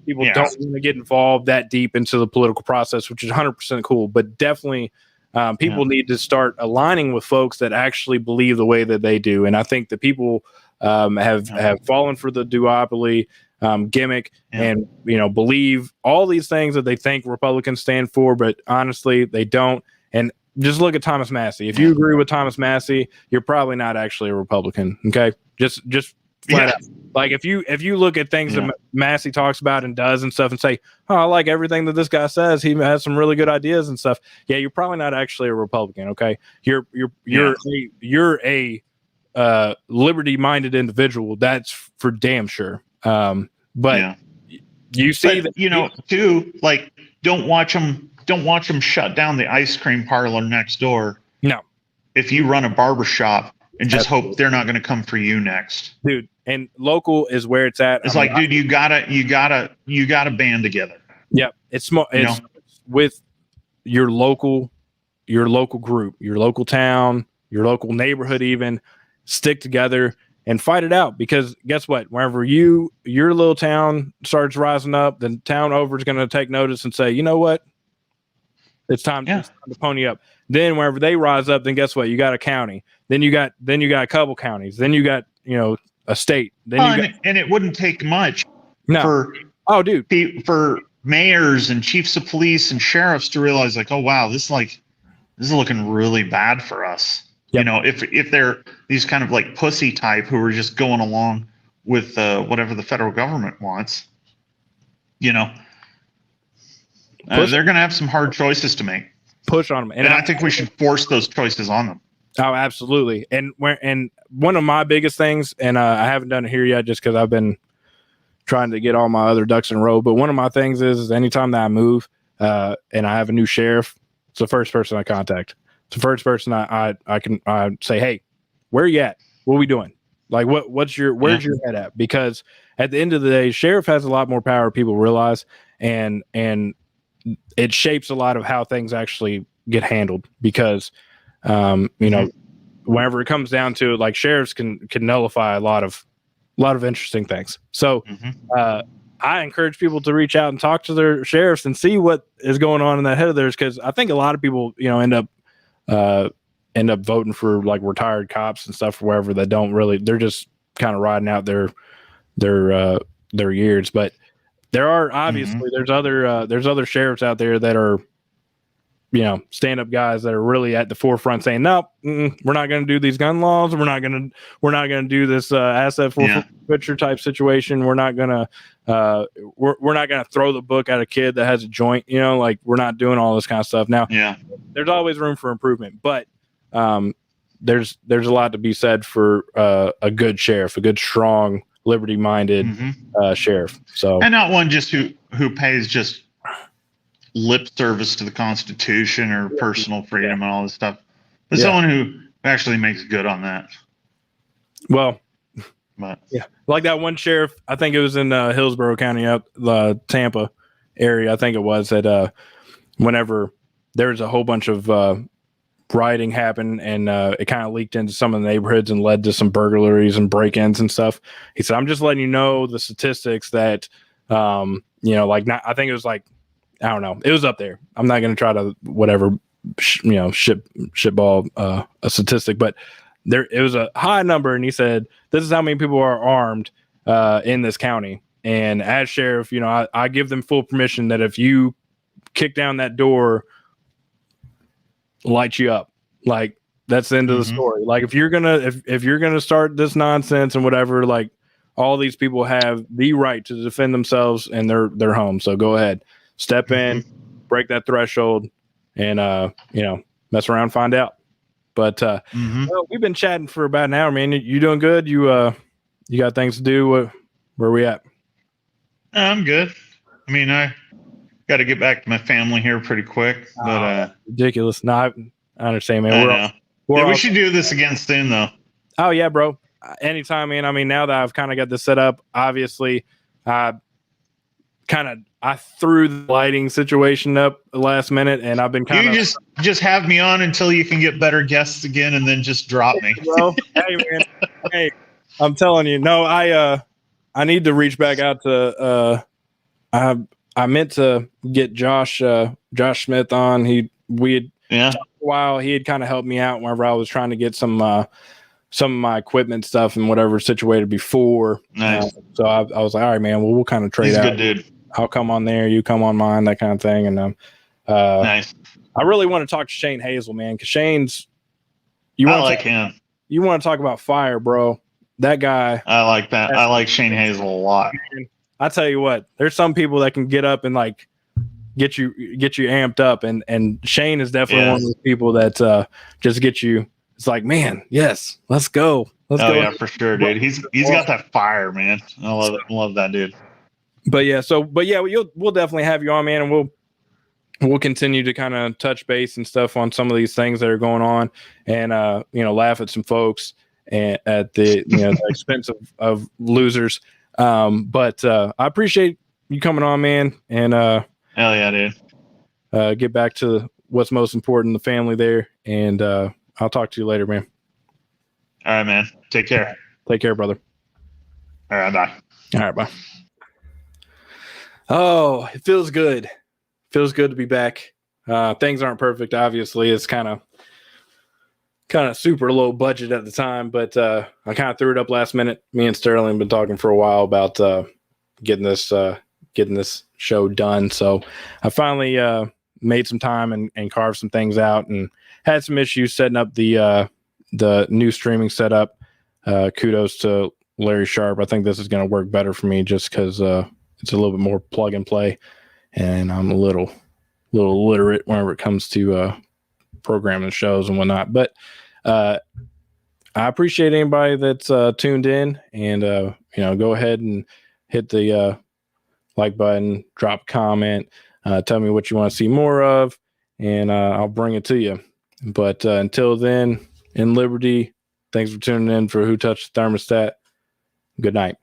people don't want to get involved that deep into the political process, which is 100% cool, but definitely people need to start aligning with folks that actually believe the way that they do. And I think that people have fallen for the duopoly gimmick and, believe all these things that they think Republicans stand for, but honestly, they don't. And just look at Thomas Massey. If you agree with Thomas Massey, you're probably not actually a Republican. Okay. Just flat out. Like if you look at things that Massey talks about and does and stuff and say, oh, I like everything that this guy says. He has some really good ideas and stuff. Yeah. You're probably not actually a Republican. Okay. You're a liberty-minded individual. That's for damn sure. But you see that,
too, like don't watch them shut down the ice cream parlor next door.
No.
If you run a barbershop and just hope they're not going to come for you next.
Dude, and local is where it's at.
It's dude, you gotta band together.
Yep. It's small. It's with your local group, your local town, your local neighborhood, even stick together and fight it out, because guess what? Whenever your little town starts rising up, then town over is going to take notice and say, you know what? It's time to pony up. Then wherever they rise up, then guess what? You got a county. Then you got a couple counties. Then you got, a state. Then
and it wouldn't take much
for
mayors and chiefs of police and sheriffs to realize like, oh wow, this is looking really bad for us.
Yep.
You know, if they're these kind of like pussy type who are just going along with whatever the federal government wants, you know, they're going to have some hard choices to make.
Push on them,
and I think we should force those choices on them.
Oh, absolutely. And one of my biggest things, and I haven't done it here yet, just because I've been trying to get all my other ducks in a row. But one of my things is anytime that I move and I have a new sheriff, it's the first person I contact. It's the first person I can say, hey, where are you at? What are we doing? Like, where's your head at? Because at the end of the day, sheriff has a lot more power than people realize, and it shapes a lot of how things actually get handled. Because you know, whenever it comes down to it, like sheriffs can nullify a lot of interesting things. So I encourage people to reach out and talk to their sheriffs and see what is going on in that head of theirs, because I think a lot of people, you know, end up voting for like retired cops and stuff wherever that don't really, they're just kind of riding out their years. But there are obviously there's other sheriffs out there that are, you know, stand-up guys that are really at the forefront saying, no, we're not going to do these gun laws. We're not going to do this asset forfeiture type situation. We're not going to we're not going to throw the book at a kid that has a joint. You know, like, we're not doing all this kind of stuff. Now, there's always room for improvement, but there's a lot to be said for a good sheriff, a good, strong, liberty-minded sheriff. So,
and not one just who pays just lip service to the Constitution or personal freedom and all this stuff, but someone who actually makes good on that.
Well, but like that one sheriff, I think it was in Hillsborough County, up the Tampa area. I think it was that whenever there was a whole bunch of rioting happened, and it kind of leaked into some of the neighborhoods and led to some burglaries and break-ins and stuff. He said, I'm just letting you know the statistics that, you know, like, not, I think it was like, I don't know, it was up there. I'm not going to try to shitball a statistic, but it was a high number. And he said, this is how many people are armed in this county. And as sheriff, you know, I give them full permission that if you kick down that door, light you up. Like, that's the end of the story. Like, if you're gonna start this nonsense and whatever, like, all these people have the right to defend themselves and their home. So go ahead, step in, break that threshold, and you know, mess around, find out. But well, we've been chatting for about an hour, man. You doing good? You got things to do? Where are we at?
I'm good. I mean, I got to get back to my family here pretty quick, but
ridiculous. No, I understand, man.
We should do this again soon, though.
Oh yeah, bro. Anytime, man. I mean, now that I've kind of got this set up, obviously, I threw the lighting situation up the last minute, and I've been kind of.
You just have me on until you can get better guests again, and then just drop me.
Bro, hey man, hey, I'm telling you, no, I need to reach back out to I meant to get Josh Smith on. We had talked a while. He had kind of helped me out whenever I was trying to get some of my equipment stuff and whatever situated before.
Nice.
So I was like, all right, man. Well, we'll kind of trade
He's
out.
a good dude.
I'll come on there, you come on mine, that kind of thing. And
nice.
I really want to talk to Shane Hazel, man, because Shane's.
I like him.
You want to talk about fire, bro? That guy.
I like that. I like Shane Hazel a lot.
I tell you what, there's some people that can get up and like get you amped up, and Shane is definitely one of those people that just get you. It's like, man, yes, let's go. Let's go.
Yeah, for sure, dude. He's got that fire, man. I love that dude.
But yeah, we'll definitely have you on, man, and we'll continue to kind of touch base and stuff on some of these things that are going on, and you know, laugh at some folks and at the the expense of losers. But I appreciate you coming on, man, and
hell yeah, dude.
Get back to what's most important, the family there, and I'll talk to you later, man.
All right, man. Take care.
Take care, brother.
All right, bye.
All right, bye. Oh, it feels good. Feels good to be back. Things aren't perfect, obviously. It's kind of super low budget at the time, but I kind of threw it up last minute. Me and Sterling have been talking for a while about getting this getting this show done. So I finally made some time and carved some things out, and had some issues setting up the new streaming setup. Kudos to Larry Sharp. I think this is going to work better for me just because it's a little bit more plug and play, and I'm a little illiterate whenever it comes to programming shows and whatnot. But I appreciate anybody that's tuned in, and go ahead and hit the like button, drop a comment, tell me what you want to see more of, and I'll bring it to you. But until then, in Liberty, thanks for tuning in for Who Touched the Thermostat. Good night.